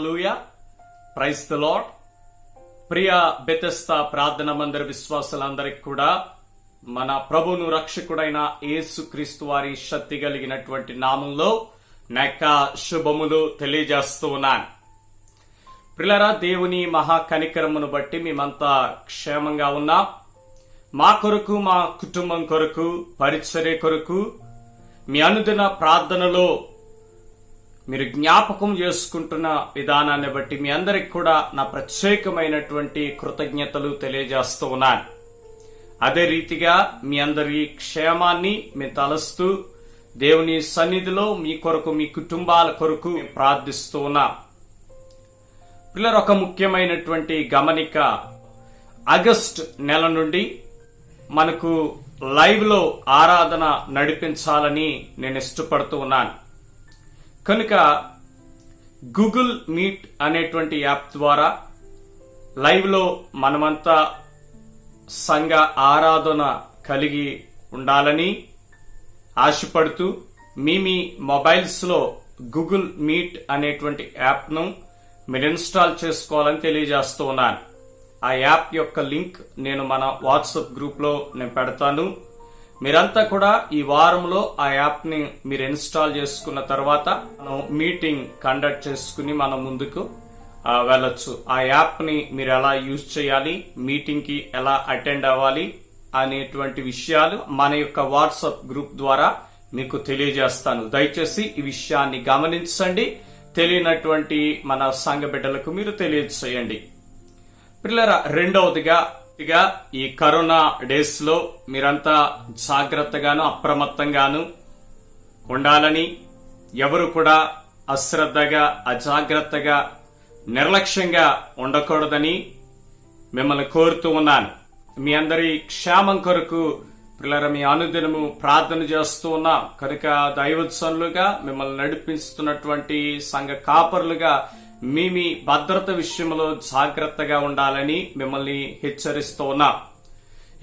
Hallelujah, praise the Lord. ప్రియ Bethesda ప్రార్థన మందిర విశ్వాసులందరికీ కూడా మన ప్రభువును రక్షకుడైన యేసుక్రీస్తు వారి శక్తి కలిగినటువంటి నామంలో నా యొక్క శుభములు తెలియజేస్తూ ఉన్నాను. ప్రియులారా, దేవుని మహా కనికరమును బట్టి మేమంతా క్షేమంగా ఉన్నాం. మా కొరకు, మా కుటుంబం కొరకు, పరిచర్య కొరకు మీ అనుదిన ప్రార్థనలో మీరు జ్ఞాపకం చేసుకుంటున్న విధానాన్ని బట్టి మీ అందరికి కూడా నా ప్రత్యేకమైనటువంటి కృతజ్ఞతలు తెలియజేస్తూ ఉన్నాను. అదే రీతిగా మీ అందరి క్షేమాన్ని మేము తలస్తూ దేవుని సన్నిధిలో మీ కొరకు, మీ కుటుంబాల కొరకు ప్రార్థిస్తూ ఉన్నాం. పిల్లలు, ఒక ముఖ్యమైనటువంటి గమనిక, ఆగస్ట్ నెల నుండి మనకు లైవ్ లో ఆరాధన నడిపించాలని నేను ఇష్టపడుతూ ఉన్నాను. కనుక గూగుల్ మీట్ అనేటువంటి యాప్ ద్వారా లైవ్ లో మనమంతా సంఘ ఆరాధన కలిగి ఉండాలని ఆశపడుతూ మీ మొబైల్స్ లో గూగుల్ మీట్ అనేటువంటి యాప్ ను మీరు ఇన్స్టాల్ చేసుకోవాలని తెలియజేస్తూ ఉన్నాను. ఆ యాప్ యొక్క లింక్ నేను మన వాట్సాప్ గ్రూప్ లో నేను పెడతాను. మీరంతా కూడా ఈ వారంలో ఆ యాప్ ని మీరు ఇన్స్టాల్ చేసుకున్న తర్వాత మనం మీటింగ్ కండక్ట్ చేసుకుని మనం ముందుకు వెళ్ళొచ్చు. ఆ యాప్ ని మీరు ఎలా యూజ్ చేయాలి, మీటింగ్ కి ఎలా అటెండ్ అవ్వాలి అనేటువంటి విషయాలు మన యొక్క వాట్సాప్ గ్రూప్ ద్వారా మీకు తెలియజేస్తాను. దయచేసి ఈ విషయాన్ని గమనించండి. తెలియనటువంటి మన సంఘ బిడ్డలకు మీరు తెలియజేయండి. పిల్లరా, రెండవదిగా ఈ కరోనా డేస్ లో మీరంతా జాగ్రత్తగాను అప్రమత్తంగాను ఉండాలని, ఎవరు కూడా అశ్రద్ధగా, అజాగ్రత్తగా, నిర్లక్ష్యంగా ఉండకూడదని మిమ్మల్ని కోరుతూ ఉన్నాను. మీ అందరి క్షేమం కొరకు పిల్లల మీ అనుదినము ప్రార్థన చేస్తూ ఉన్నాం. కనుక దైవజనులుగా మిమ్మల్ని నడిపిస్తున్నటువంటి సంఘ కాపరులుగా మీ భద్రత విషయంలో జాగ్రత్తగా ఉండాలని మిమ్మల్ని హెచ్చరిస్తూ ఉన్నాం.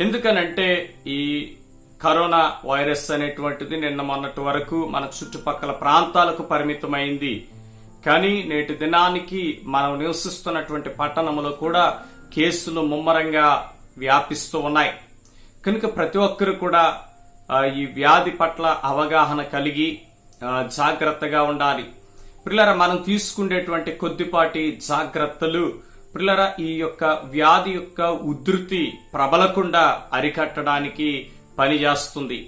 ఎందుకనంటే ఈ కరోనా వైరస్ అనేటువంటిది నిన్న మొన్నటి వరకు మన చుట్టుపక్కల ప్రాంతాలకు పరిమితమైంది. కానీ నేటి దినానికి మనం నివసిస్తున్నటువంటి పట్టణంలో కూడా కేసులు ముమ్మరంగా వ్యాపిస్తూ ఉన్నాయి. కనుక ప్రతి ఒక్కరు కూడా ఈ వ్యాధి పట్ల అవగాహన కలిగి జాగ్రత్తగా ఉండాలి. పిల్లరా, మనం తీసుకునేటువంటి కొద్దిపాటి జాగ్రత్తలు పిల్లరా ఈ యొక్క వ్యాధి యొక్క ఉధృతి ప్రబలకుండా అరికట్టడానికి పనిచేస్తుంది.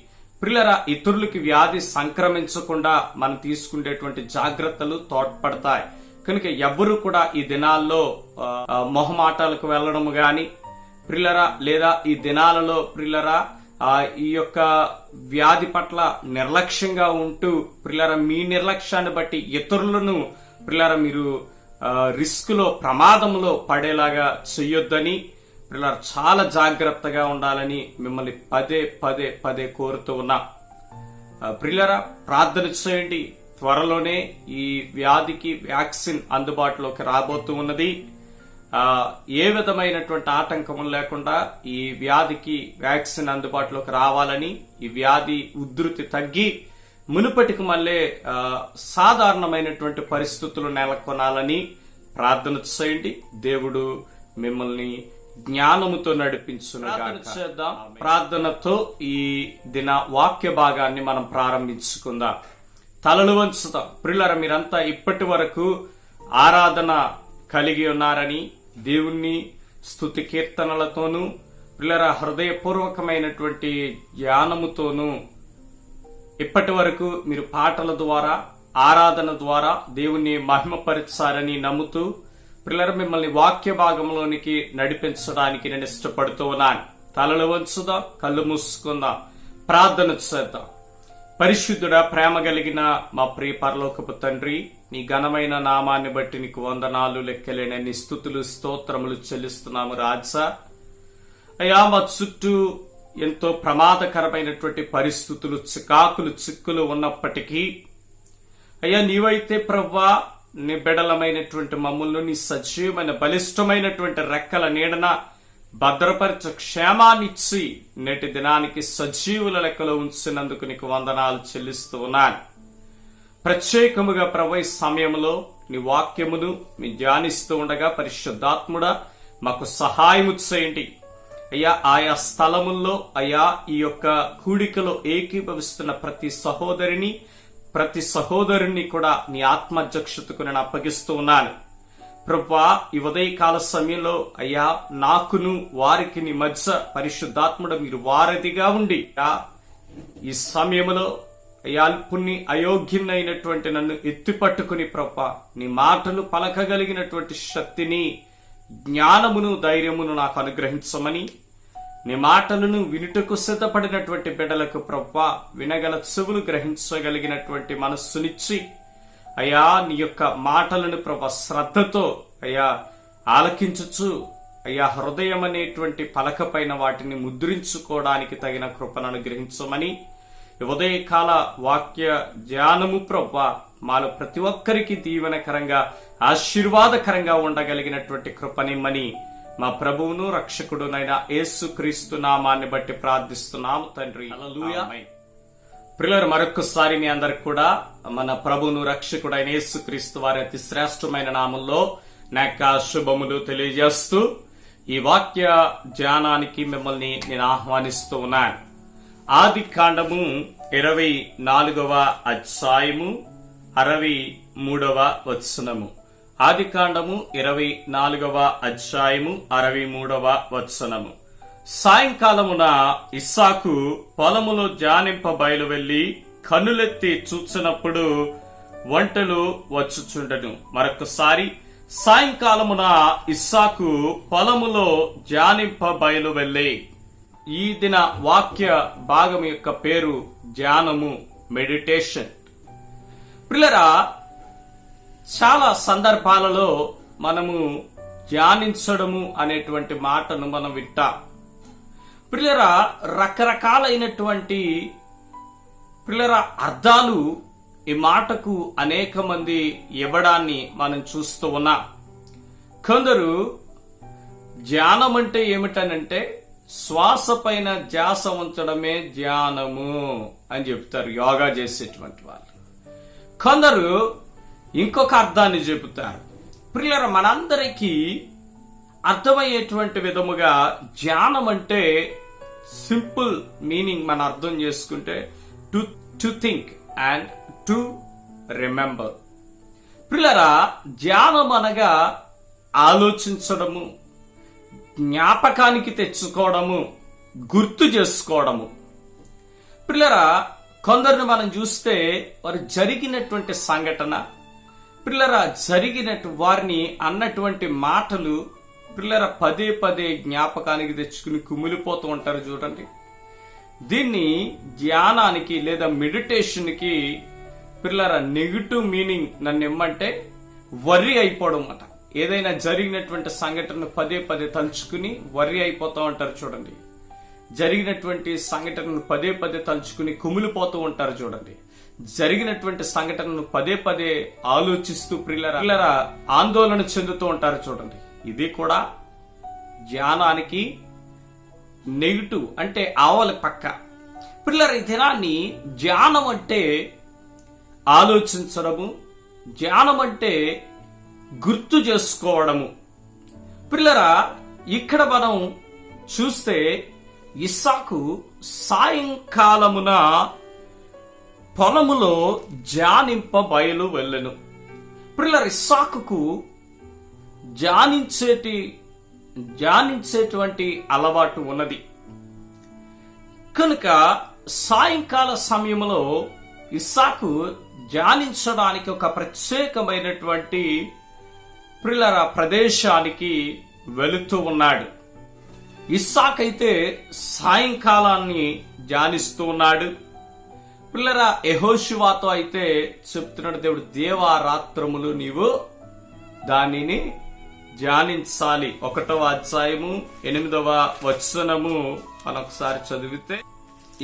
పిల్లరా, ఇతరులకి వ్యాధి సంక్రమించకుండా మనం తీసుకునేటువంటి జాగ్రత్తలు తోడ్పడతాయి. కనుక ఎవ్వరూ కూడా ఈ దినాల్లో మొహమాటాలకు వెళ్లడం గాని పిల్లరా, లేదా ఈ దినాలలో పిల్లరా ఈ యొక్క వ్యాధి పట్ల నిర్లక్ష్యంగా ఉంటూ పిల్లరా మీ నిర్లక్ష్యాన్ని బట్టి ఇతరులను పిల్లరా మీరు రిస్క్ లో, ప్రమాదంలో పడేలాగా చెయ్యొద్దని పిల్లరా చాలా జాగ్రత్తగా ఉండాలని మిమ్మల్ని పదే పదే పదే కోరుతూ ఉన్నా. పిల్లరా, ప్రార్థన చేయండి. త్వరలోనే ఈ వ్యాధికి వ్యాక్సిన్ అందుబాటులోకి రాబోతూ ఉన్నది. ఏ విధమైనటువంటి ఆటంకం లేకుండా ఈ వ్యాధికి వ్యాక్సిన్ అందుబాటులోకి రావాలని, ఈ వ్యాధి ఉధృతి తగ్గి మునుపటికి మళ్ళీ సాధారణమైనటువంటి పరిస్థితులు నెలకొనాలని ప్రార్థన చేయండి. దేవుడు మిమ్మల్ని జ్ఞానముతో నడిపించును. ప్రార్థనతో ఈ దిన వాక్య భాగాన్ని మనం ప్రారంభించుకుందాం. తలలు వంచుతాం. ప్రియులారా, మీరంతా ఇప్పటి వరకు ఆరాధన కలిగి ఉన్నారని, దేవుణ్ణి స్తుతి కీర్తనలతోనూ పిల్లల హృదయపూర్వకమైనటువంటి ధ్యానముతోనూ ఇప్పటి వరకు మీరు పాటల ద్వారా, ఆరాధన ద్వారా దేవుణ్ణి మహిమపరిచారని నమ్ముతూ పిల్లల మిమ్మల్ని వాక్య భాగంలోనికి నడిపించడానికి నేను ఇష్టపడుతూ ఉన్నాను. తలలు వంచుదాం, కళ్ళు మూసుకుందాం, ప్రార్థన చేద్దాం. పరిశుద్ధుడా, ప్రేమ కలిగిన మా ప్రియ పరలోకపు తండ్రి, నీ ఘనమైన నామాన్ని బట్టి నీకు వందనాలు, లెక్కలేనన్ని స్తుతులు, స్తోత్రములు చెల్లిస్తున్నాము రాజా. అయ్యా, మా చుట్టూ ఎంతో ప్రమాదకరమైనటువంటి పరిస్థితులు, చిక్కులు ఉన్నప్పటికీ అయ్యా నీవైతే ప్రభువా నీ బిడలమైనటువంటి మమ్మల్ని నీ సజీవమైన బలిష్టమైనటువంటి రెక్కల నీడన భద్రపరిచ క్షేమాన్నిచ్చి నేటి దినానికి సజీవుల లెక్కలో ఉంచినందుకు నీకు వందనాలు చెల్లిస్తూ ఉన్నాను. ప్రత్యేకముగా ప్రభు ఈ సమయంలో నీ వాక్యమును మీ ధ్యానిస్తూ ఉండగా పరిశుద్ధాత్ముడా మాకు సహాయము చేయండి అయ్యా. ఆయా స్థలముల్లో అయ్యా ఈ యొక్క కూడికలో ఏకీభవిస్తున్న ప్రతి సహోదరుని కూడా నీ ఆత్మధ్యక్షతకు నేను అప్పగిస్తూ ఉన్నాను ప్రభువా. ఈ ఉదయకాల సమయంలో అయ్యా నాకును వారికి నీ మధ్య పరిశుద్ధాత్ముడు మీరు వారధిగా ఉండి ఈ సమయంలో అయ్యా అల్పుణ్ణి అయోగ్యునైనటువంటి నన్ను ఎత్తిపట్టుకుని ప్రభువా నీ మాటలు పలకగలిగినటువంటి శక్తిని, జ్ఞానమును, ధైర్యమును నాకు అనుగ్రహించమని, నీ మాటలను వినుటకు సిద్ధపడినటువంటి బిడ్డలకు ప్రభువా వినగల చెవులు గ్రహించగలిగినటువంటి మనస్సునిచ్చి అయ్యా నీ యొక్క మాటలను ప్రభువా శ్రద్ధతో అయ్యా ఆలకించుచు అయ్యా హృదయం అనేటువంటి పలకపైన వాటిని ముద్రించుకోవడానికి తగిన కృపను అనుగ్రహించమని, ఉదయకాల వాక్య ధ్యానము ప్రభువా మాలో ప్రతి ఒక్కరికి దీవెనకరంగా ఆశీర్వాదకరంగా ఉండగలిగినటువంటి కృపనిమ్మని మా ప్రభువును రక్షకుడునైన యేసుక్రీస్తు నామాన్ని బట్టి ప్రార్థిస్తున్నాము తండ్రి. హల్లెలూయా. ప్రియులారా, మరొకసారి మీ అందరికి కూడా మన ప్రభువును రక్షకుడైన యేసుక్రీస్తు వారి అతి శ్రేష్టమైన నామంలో నా యొక్క శుభములు తెలియజేస్తూ ఈ వాక్య ధ్యానానికి మిమ్మల్ని నేను ఆహ్వానిస్తూ ఉన్నాను. ఆది కాండము 24వ అధ్యాయము 63వ వచనము. ఆది కాండము 24వ అధ్యాయము 63వ వచనము. సాయంకాలమున ఇస్సాకు పొలములో ధ్యానింప బయలు వెళ్లి కన్నులెత్తి చూచినప్పుడు వంటలు వచ్చుచుండెను. మరొకసారి, సాయంకాలమున ఇస్సాకు పొలములో ధ్యానింప బయలు వెళ్లి. ఈ దిన వాక్య భాగం యొక్క పేరు ధ్యానము, మెడిటేషన్. ప్రియులారా, చాలా సందర్భాలలో మనము ధ్యానించడము అనేటువంటి మాటను మనం వింటాం. ప్రియులారా, రకరకాలైనటువంటి అర్థాలు ఈ మాటకు అనేక మంది ఇవ్వడాన్ని మనం చూస్తూ ఉన్నాం. కొందరు ధ్యానం అంటే ఏమిటనంటే శ్వాస పైన ధ్యాస ఉంచడమే ధ్యానము అని చెప్తారు యోగా చేసేటువంటి వాళ్ళు. కొందరు ఇంకొక అర్థాన్ని చెబుతారు. ప్రియులారా, మనందరికీ అర్థమయ్యేటువంటి విధముగా ధ్యానం అంటే సింపుల్ మీనింగ్ మనం అర్థం చేసుకుంటే to think and to remember. ప్రియులారా, ధ్యానం అనగా ఆలోచించడము, జ్ఞాపకానికి తెచ్చుకోవడము, గుర్తు చేసుకోవడము. ప్రియులారా, కొందరిని మనం చూస్తే వారు జరిగినటువంటి సంఘటన, ప్రియులారా జరిగినట్టు వారిని అన్నటువంటి మాటలు ప్రియులారా పదే పదే జ్ఞాపకానికి తెచ్చుకుని కుమిలిపోతూ ఉంటారు చూడండి. దీన్ని ధ్యానానికి లేదా మెడిటేషన్ కి ప్రియులారా నెగిటివ్ మీనింగ్ నన్ను ఇమ్మంటే వర్రీ అయిపోవడం అన్నమాట. ఏదైనా జరిగినటువంటి సంఘటనను పదే పదే తలుచుకుని వర్రీ అయిపోతూ ఉంటారు చూడండి. జరిగినటువంటి సంఘటనను పదే పదే తలుచుకుని కుమిలిపోతూ ఉంటారు చూడండి. జరిగినటువంటి సంఘటనను పదే పదే ఆలోచిస్తూ ప్రియులారా ఆందోళన చెందుతూ ఉంటారు చూడండి. ఇది కూడా ధ్యానానికి నెగిటివ్, అంటే ఆవలి పక్క. ప్రియులారా, ఈ దినాన్ని ధ్యానం అంటే ఆలోచించడము, ధ్యానం అంటే గుర్తు చేసుకోవడము. ప్రియులారా, ఇక్కడ మనం చూస్తే ఇస్సాకు సాయంకాలమున పొలములో ధ్యానింప బయలు వెళ్ళెను. ప్రియులారా, ఇస్సాకుకు ధ్యానించేటువంటి అలవాటు ఉన్నది కనుక సాయంకాల సమయంలో ఇస్సాకు ధ్యానించడానికి ఒక ప్రత్యేకమైనటువంటి ప్రియులారా ప్రదేశానికి వెళుతూ ఉన్నాడు. ఇస్సాకైతే సాయంకాలాన్ని ధ్యానిస్తూ ఉన్నాడు. ప్రియులారా, యెహోషువతో అయితే చెప్తున్నాడు, దేవుడు దేవారాత్రములు నీవు దానిని ధ్యానించాలి. 1వ అధ్యాయము 8వ వచనము మనం ఒకసారి చదివితే,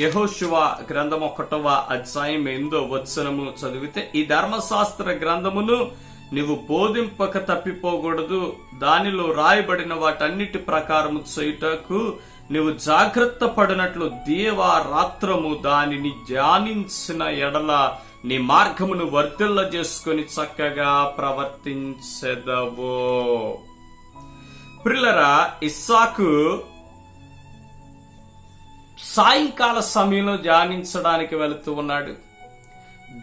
యెహోషువ గ్రంథం 1వ అధ్యాయం 8వ వచనము చదివితే, ఈ ధర్మశాస్త్ర గ్రంథమును నీవు బోధింపక తప్పిపోకూడదు, దానిలో రాయబడిన వాటన్నిటి ప్రకారము చేయుటకు నువ్వు జాగ్రత్త పడినట్లు దేవారాత్రము దానిని ధ్యానించిన ఎడల నీ మార్గమును వర్ధిల్ల చేసుకుని చక్కగా ప్రవర్తించెదవు. ప్రియులారా, ఇస్సాకు సాయంకాల సమయంలో ధ్యానించడానికి వెళుతూ ఉన్నాడు.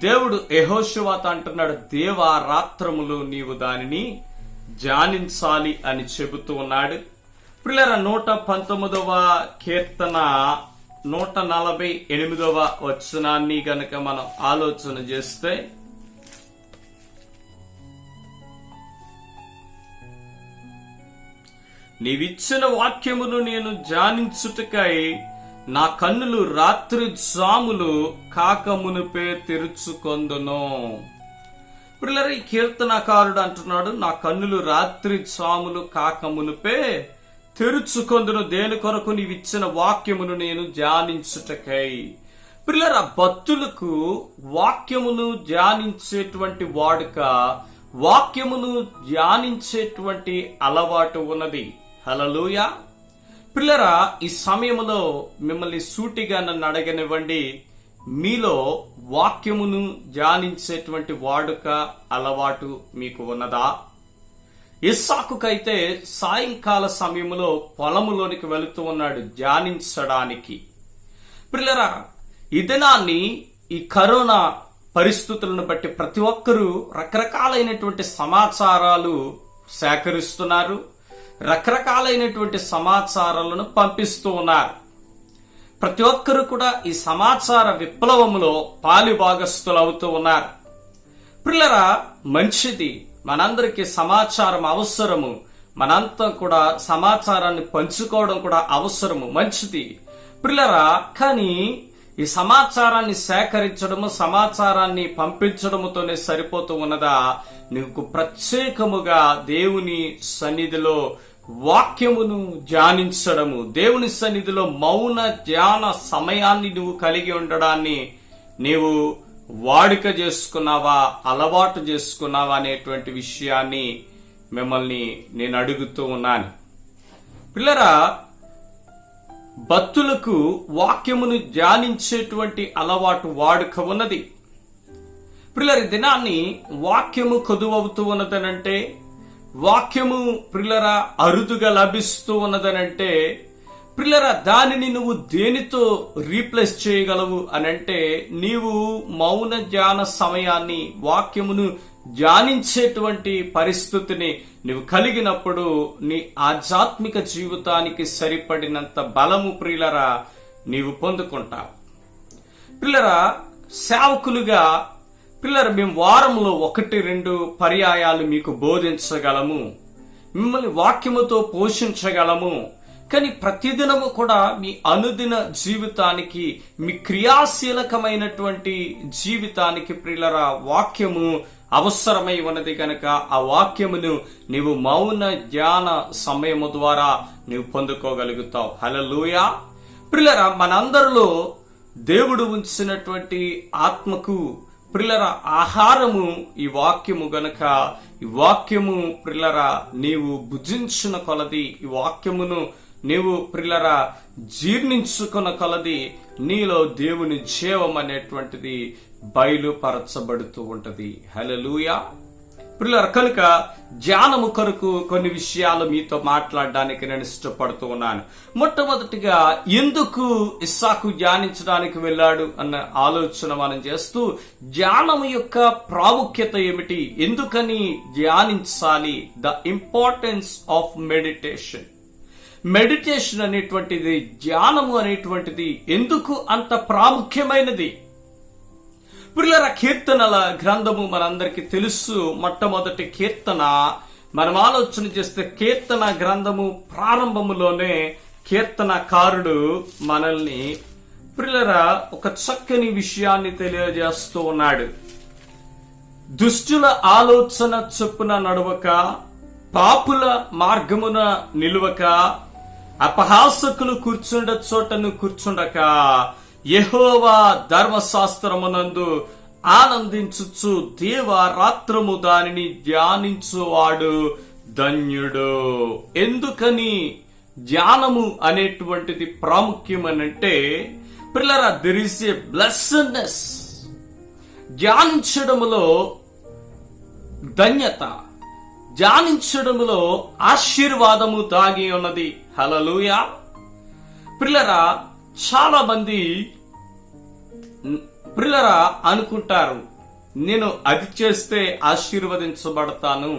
దేవుడు యెహోషువతో అంటున్నాడు, దేవారాత్రములు నీవు దానిని ధ్యానించాలి అని చెబుతూ ఉన్నాడు. ప్రియులారా, 119వ కీర్తన 148వ వచనాన్ని గనక మనం ఆలోచన చేస్తే, నీవిచ్చిన వాక్యమును నేను ధ్యానించుటకై నా కన్నులు రాత్రి జాములు కాకమునుపే తెరుచుకొందును. ప్రియులారా, ఈ కీర్తనకారుడు అంటున్నాడు, నా కన్నులు రాత్రి జాములు కాకమునుపే తెరుచుకొందును. దేని కొరకు? నీవిచ్చిన వాక్యమును నేను ధ్యానించుటకై. ప్రియులారా, భక్తులకు వాక్యమును ధ్యానించేటువంటి వాడుక, వాక్యమును ధ్యానించేటువంటి అలవాటు ఉన్నది. హల్లెలూయా. ప్రియులారా, ఈ సమయంలో మిమ్మల్ని సూటిగా నన్ను అడగనివ్వండి, మీలో వాక్యమును ధ్యానించేటువంటి వాడుక అలవాటు మీకు ఉన్నదా? ఇస్సాకుకైతే సాయంకాల సమయంలో పొలములోనికి వెళుతూ ఉన్నాడు ధ్యానించడానికి. ప్రియులారా, ఈ దినాన్ని ఈ కరోనా పరిస్థితులను బట్టి ప్రతి ఒక్కరూ రకరకాలైనటువంటి సమాచారాలు సేకరిస్తున్నారు, రకరకాలైనటువంటి సమాచారాలను పంపిస్తూ ఉన్నారు. ప్రతి ఒక్కరు కూడా ఈ సమాచార విప్లవంలో పాలిభాగస్తులు అవుతూ ఉన్నారు. ప్రియులారా, మంచిది, మనందరికీ సమాచారం అవసరము, మనంతా కూడా సమాచారాన్ని పంచుకోవడం కూడా అవసరము, మంచిది. ప్రియులారా, కానీ ఈ సమాచారాన్ని సేకరించడము, సమాచారాన్ని పంపించడముతోనే సరిపోతూ ఉన్నదా? నీకు ప్రత్యేకముగా దేవుని సన్నిధిలో వాక్యమును ధ్యానించడము, దేవుని సన్నిధిలో మౌన ధ్యాన సమయాన్ని నువ్వు కలిగి ఉండడాన్ని నీవు వాడుక చేసుకున్నావా, అలవాటు చేసుకున్నావా అనేటువంటి విషయాన్ని మిమ్మల్ని నేను అడుగుతూ ఉన్నాను. పిల్లరా, భక్తులకు వాక్యమును ధ్యానించేటువంటి అలవాటు వాడుక ఉన్నది. ప్రియులరి, దినాన్ని వాక్యము కొదువవుతూ ఉన్నదనంటే, వాక్యము ప్రియులరా అరుదుగా లభిస్తూ ఉన్నదనంటే, ప్రియులరా దానిని నువ్వు దేనితో రీప్లేస్ చేయగలవు అనంటే, నీవు మౌన ధ్యాన సమయాన్ని, వాక్యమును ధ్యానించేటువంటి పరిస్థితిని నువ్వు కలిగినప్పుడు నీ ఆధ్యాత్మిక జీవితానికి సరిపడినంత బలము ప్రియులరా నీవు పొందుకుంటావు. ప్రియులరా, సేవకులుగా పిల్లలు మేము వారంలో 1-2 పర్యాయాలు మీకు బోధించగలము, మిమ్మల్ని వాక్యముతో పోషించగలము. కానీ ప్రతిదినము కూడా మీ అనుదిన జీవితానికి, మీ క్రియాశీలకమైనటువంటి జీవితానికి ప్రియులరా వాక్యము అవసరమై ఉన్నది కనుక ఆ వాక్యమును నీవు మౌన ధ్యాన సమయము ద్వారా నీవు పొందుకోగలుగుతావు. హల్లెలూయా. ప్రియులరా, మనందరిలో దేవుడు ఉంచినటువంటి ఆత్మకు ప్రియులరా ఆహారము ఈ వాక్యము గనక, ఈ వాక్యము ప్రియులరా నీవు భుజించిన కొలది, ఈ వాక్యమును నీవు ప్రియులరా జీర్ణించుకున్న కొలది నీలో దేవుని జీవం అనేటువంటిది బయలుపరచబడుతూ ఉంటది. హల్లెలూయా. ప్రియులారా, కనుక ధ్యానము కొరకు కొన్ని విషయాలు మీతో మాట్లాడడానికి నేను ఇష్టపడుతూ ఉన్నాను. మొట్టమొదటిగా, ఎందుకు ఇస్సాకు ధ్యానించడానికి వెళ్ళాడు అన్న ఆలోచన మనం చేస్తూ, ధ్యానము యొక్క ప్రాముఖ్యత ఏమిటి, ఎందుకని ధ్యానించాలి, the importance of meditation. Meditation అనేటువంటిది, ధ్యానము అనేటువంటిది ఎందుకు అంత ప్రాముఖ్యమైనది? ప్రియులారా, కీర్తనల గ్రంథము మనందరికీ తెలుసు. మొట్టమొదటి కీర్తన మనం ఆలోచన చేస్తే, కీర్తన గ్రంథము ప్రారంభములోనే కీర్తనకారుడు మనల్ని ప్రియులారా ఒక చక్కని విషయాన్ని తెలియజేస్తూ ఉన్నాడు. దుష్టుల ఆలోచన చొప్పున నడవక, పాపుల మార్గమున నిలువక, అపహాసకులు కూర్చుండ చోటను కూర్చుండక, యెహోవా ధర్మశాస్త్రమునందు ఆనందించుచు దేవారాత్రము దానిని ధ్యానించువాడు ధన్యుడు. ఎందుకని ధ్యానము అనేటువంటిది ప్రాముఖ్యం అని అంటే పిల్లరా, దెర్ ఈస్ ఏ బ్లెస్సెడ్నెస్. ధ్యానించడములో ధన్యత, ధ్యానించడములో ఆశీర్వాదము దాగి ఉన్నది. హల్లెలూయా. పిల్లరా, చాలా మంది పిల్లరా అనుకుంటారు, నేను అది చేస్తే ఆశీర్వదించబడతాను,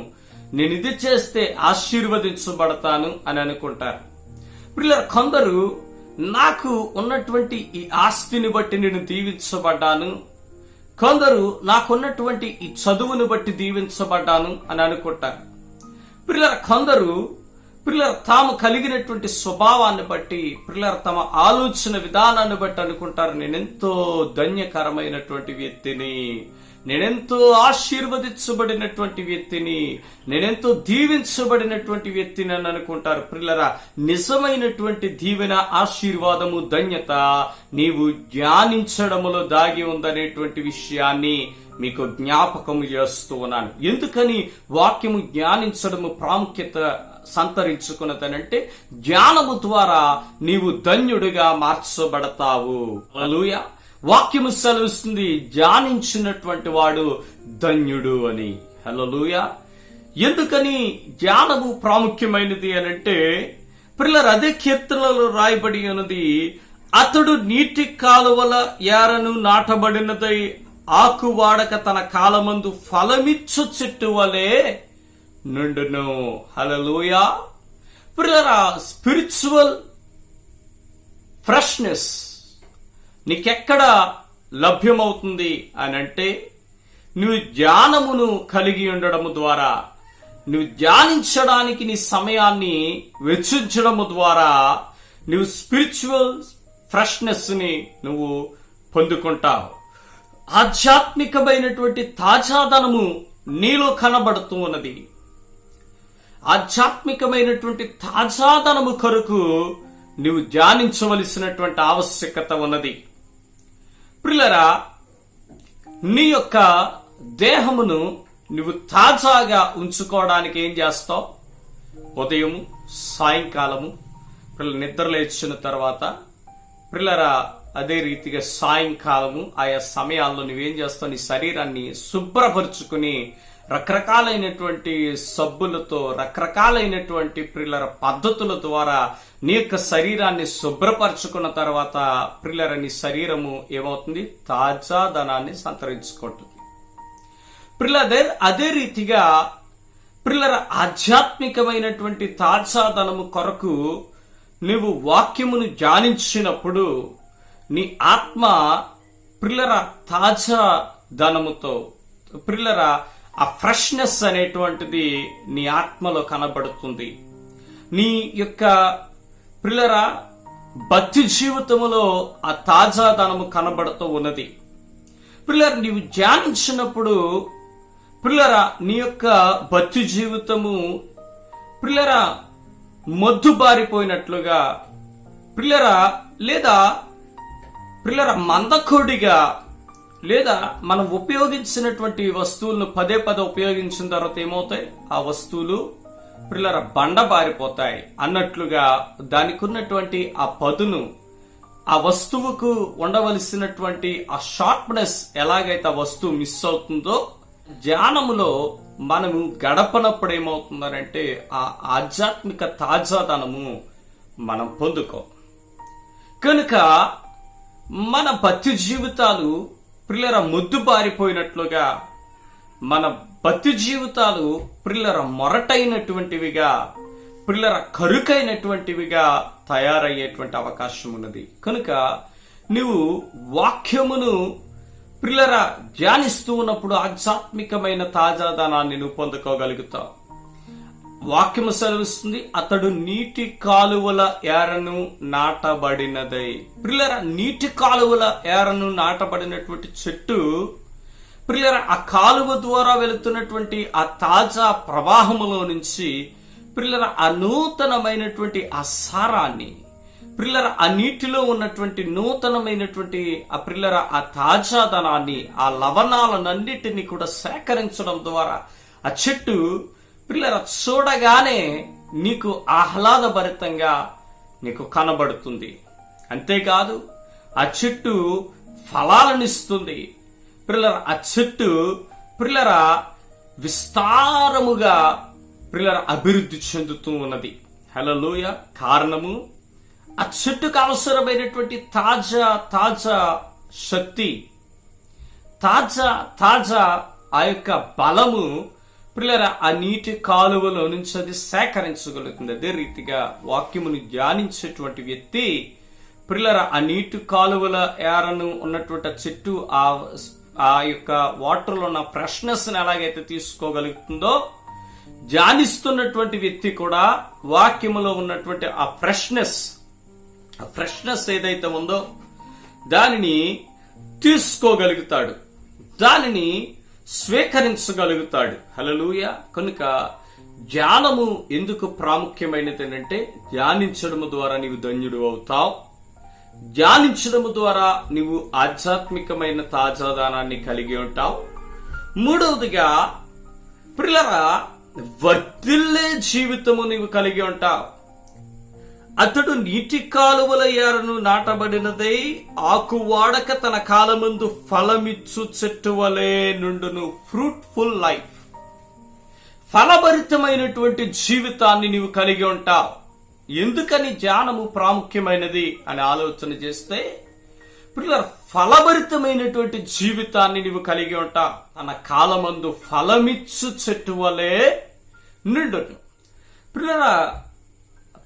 నేను ఇది చేస్తే ఆశీర్వదించబడతాను అని అనుకుంటారు. పిల్లలు, కొందరు నాకు ఉన్నటువంటి ఈ ఆస్తిని బట్టి నేను దీవించబడ్డాను, కొందరు నాకున్నటువంటి ఈ చదువును బట్టి దీవించబడ్డాను అని అనుకుంటారు. పిల్లలు, కొందరు తాము కలిగినటువంటి స్వభావాన్ని బట్టి, తమ ఆలోచన విధానాన్ని బట్టి అనుకుంటారు, నేనెంతో ధన్యకరమైనటువంటి వ్యక్తిని, నేనెంతో ఆశీర్వదించబడినటువంటి వ్యక్తిని, నేనెంతో దీవించబడినటువంటి వ్యక్తిని అని అనుకుంటారు. పిల్లరా, నిజమైనటువంటి దీవెన, ఆశీర్వాదము, ధన్యత నీవు ధ్యానించడములో దాగి ఉందనేటువంటి విషయాన్ని మీకు జ్ఞాపకము చేస్తూ ఉన్నాను. ఎందుకని వాక్యము ధ్యానించడము ప్రాముఖ్యత సంతరించుకున్నదనంటే, ధ్యానము ద్వారా నీవు ధన్యుడిగా మార్చబడతావు. హల్లెలూయా. వాక్యము సెలవిస్తుంది, ధ్యానించినటువంటి వాడు ధన్యుడు అని. హల్లెలూయా. ఎందుకని ధ్యానము ప్రాముఖ్యమైనది అనంటే, పిల్లలు, అదే కీర్తనలో రాయబడి ఉన్నది, అతడు నీటి కాలువల ఏరను నాటబడినదై ఆకు వాడక తన కాలమందు ఫలమిచ్చు చెట్టు వలె నుండును. హల్లెలూయా. పిల్లరా, స్పిరిచువల్ ఫ్రెష్నెస్ నీకెక్కడ లభ్యమవుతుంది అనంటే, నువ్వు ధ్యానమును కలిగి ఉండడము ద్వారా, నువ్వు ధ్యానించడానికి నీ సమయాన్ని వెచ్చించడము ద్వారా నువ్వు స్పిరిచువల్ ఫ్రెష్నెస్ ని నువ్వు పొందుకుంటావు. ఆధ్యాత్మికమైనటువంటి తాజాదనము నీలో కనబడుతూ ఉన్నది. ఆధ్యాత్మికమైనటువంటి తాజాదనము కొరకు నువ్వు ధ్యానించవలసినటువంటి ఆవశ్యకత ఉన్నది. ప్రియులారా, నీ యొక్క దేహమును నువ్వు తాజాగా ఉంచుకోవడానికి ఏం చేస్తావు? ఉదయము, సాయంకాలము, పిల్లలు నిద్ర లేచిన తర్వాత, పిల్లరా అదే రీతిగా సాయంకాలము ఆయా సమయాల్లో నువ్వేం చేస్తావు? నీ శరీరాన్ని శుభ్రపరుచుకుని రకరకాలైనటువంటి సబ్బులతో, రకరకాలైనటువంటి ప్రిల్లర పద్ధతుల ద్వారా నీ యొక్క శరీరాన్ని శుభ్రపరచుకున్న తర్వాత ప్రిల్లర నీ శరీరము ఏమవుతుంది? తాజాదనాన్ని సంతరించుకుంటుంది. ప్రిల్లర అదే రీతిగా ప్రిల్లర ఆధ్యాత్మికమైనటువంటి తాజాదనము కొరకు నువ్వు వాక్యమును ధ్యానించినప్పుడు నీ ఆత్మ ప్రిల్లర తాజాదనముతో, ప్రిల్లర ఆ ఫ్రెష్నెస్ అనేటువంటిది నీ ఆత్మలో కనబడుతుంది. నీ యొక్క ప్రిల్లర భక్తి జీవితములో ఆ తాజాదనము కనబడుతూ ఉన్నది. ప్రిల్లర నీవు ధ్యానించినప్పుడు ప్రిల్లర నీ యొక్క భక్తి జీవితము ప్రిల్లర మొద్దుబారిపోయినట్లుగా, ప్రిల్లర లేదా ప్రిల్లర మందకోడిగా, లేదా మనం ఉపయోగించినటువంటి వస్తువులను పదే పదే ఉపయోగించిన తర్వాత ఏమవుతాయి? ఆ వస్తువులు ప్రిల్లర బండబారిపోతాయి అన్నట్లుగా దానికి ఉన్నటువంటి ఆ పదును, ఆ వస్తువుకు ఉండవలసినటువంటి ఆ షార్ప్నెస్ ఎలాగైతే ఆ వస్తువు మిస్ అవుతుందో, ధ్యానములో మనము గడపనప్పుడు ఏమవుతుందంటే ఆ ఆధ్యాత్మిక తాజాదనము మనం పొందుకో. కనుక మన భక్తి జీవితాలు ప్రిల్లర ముద్దుబారిపోయినట్లుగా, మన భక్తి జీవితాలు ప్రిల్లర మొరటైనటువంటివిగా, ప్రిల్లర కరుకైనటువంటివిగా తయారయ్యేటువంటి అవకాశం ఉన్నది. కనుక నువ్వు వాక్యమును ప్రిల్లర ధ్యానిస్తూ ఉన్నప్పుడు ఆధ్యాత్మికమైన తాజాదనాన్ని నువ్వు పొందుకోగలుగుతావు. వాక్యము సెలవిస్తుంది, అతడు నీటి కాలువల ఏరను నాటబడినదై. ప్రిల్లర నీటి కాలువల ఏరను నాటబడినటువంటి చెట్టు ప్రిల్లర ఆ కాలువ ద్వారా వెళుతున్నటువంటి ఆ తాజా ప్రవాహములో నుంచి ప్రిల్లర ఆ నూతనమైనటువంటి ఆ సారాన్ని, ప్రిల్లర ఆ నీటిలో ఉన్నటువంటి నూతనమైనటువంటి ఆ ప్రిల్లర ఆ తాజాదనాన్ని, ఆ లవణాలన్నిటినీ కూడా సేకరించడం ద్వారా ఆ చెట్టు ప్రిల్లర చూడగానే నీకు ఆహ్లాదభరితంగా నీకు కనబడుతుంది. అంతేకాదు ఆ చెట్టు ఫలాలనిస్తుంది. పిల్లల ఆ చెట్టు పిల్లల విస్తారముగా పిల్లల అభివృద్ధి చెందుతూ ఉన్నది. హల్లెలూయా. కారణము ఆ చెట్టుకు అవసరమైనటువంటి తాజా శక్తి, తాజా ఆ యొక్క బలము పిల్లల ఆ నీటి కాలువలో నుంచి అది సేకరించగలుగుతుంది. అదే రీతిగా వాక్యమును ధ్యానించేటువంటి వ్యక్తి పిల్లల ఆ నీటి కాలువల ఏరను ఉన్నటువంటి చెట్టు ఆ యొక్క వాటర్లో ఉన్న ఫ్రెష్నెస్ ని ఎలాగైతే తీసుకోగలుగుతుందో, ధ్యానిస్తున్నటువంటి వ్యక్తి కూడా వాక్యములో ఉన్నటువంటి ఆ ఫ్రెష్నెస్ ఏదైతే ఉందో దానిని తీసుకోగలుగుతాడు, దానిని స్వీకరించగలుగుతాడు. హల్లెలూయా. కనుక ధ్యానము ఎందుకు ప్రాముఖ్యమైనది అంటే, ధ్యానించడము ద్వారా నీవు ధన్యుడు అవుతావు. ధ్యానించడము ద్వారా నీవు ఆధ్యాత్మికమైన తాజాదానాన్ని కలిగి ఉంటావు. మూడవదిగా ప్రియులారా, వర్ధిల్లే జీవితము నీవు కలిగి ఉంటావు. అతడు నీటి కాలువల ఏరను నాటబడినదై ఆకు వాడక తన కాలమందు ఫలమిచ్చు చెట్టు వలె నుండును. ఫ్రూట్ఫుల్ లైఫ్, ఫలభరితమైనటువంటి జీవితాన్ని నీవు కలిగి ఉంటావు. ఎందుకని ధ్యానము ప్రాముఖ్యమైనది అని ఆలోచన చేస్తే, పిల్లల ఫలభరితమైనటువంటి జీవితాన్ని నీవు కలిగి ఉంటావు. తన కాలమందు ఫలమిచ్చు చెట్టు వలె నిండును. పిల్లల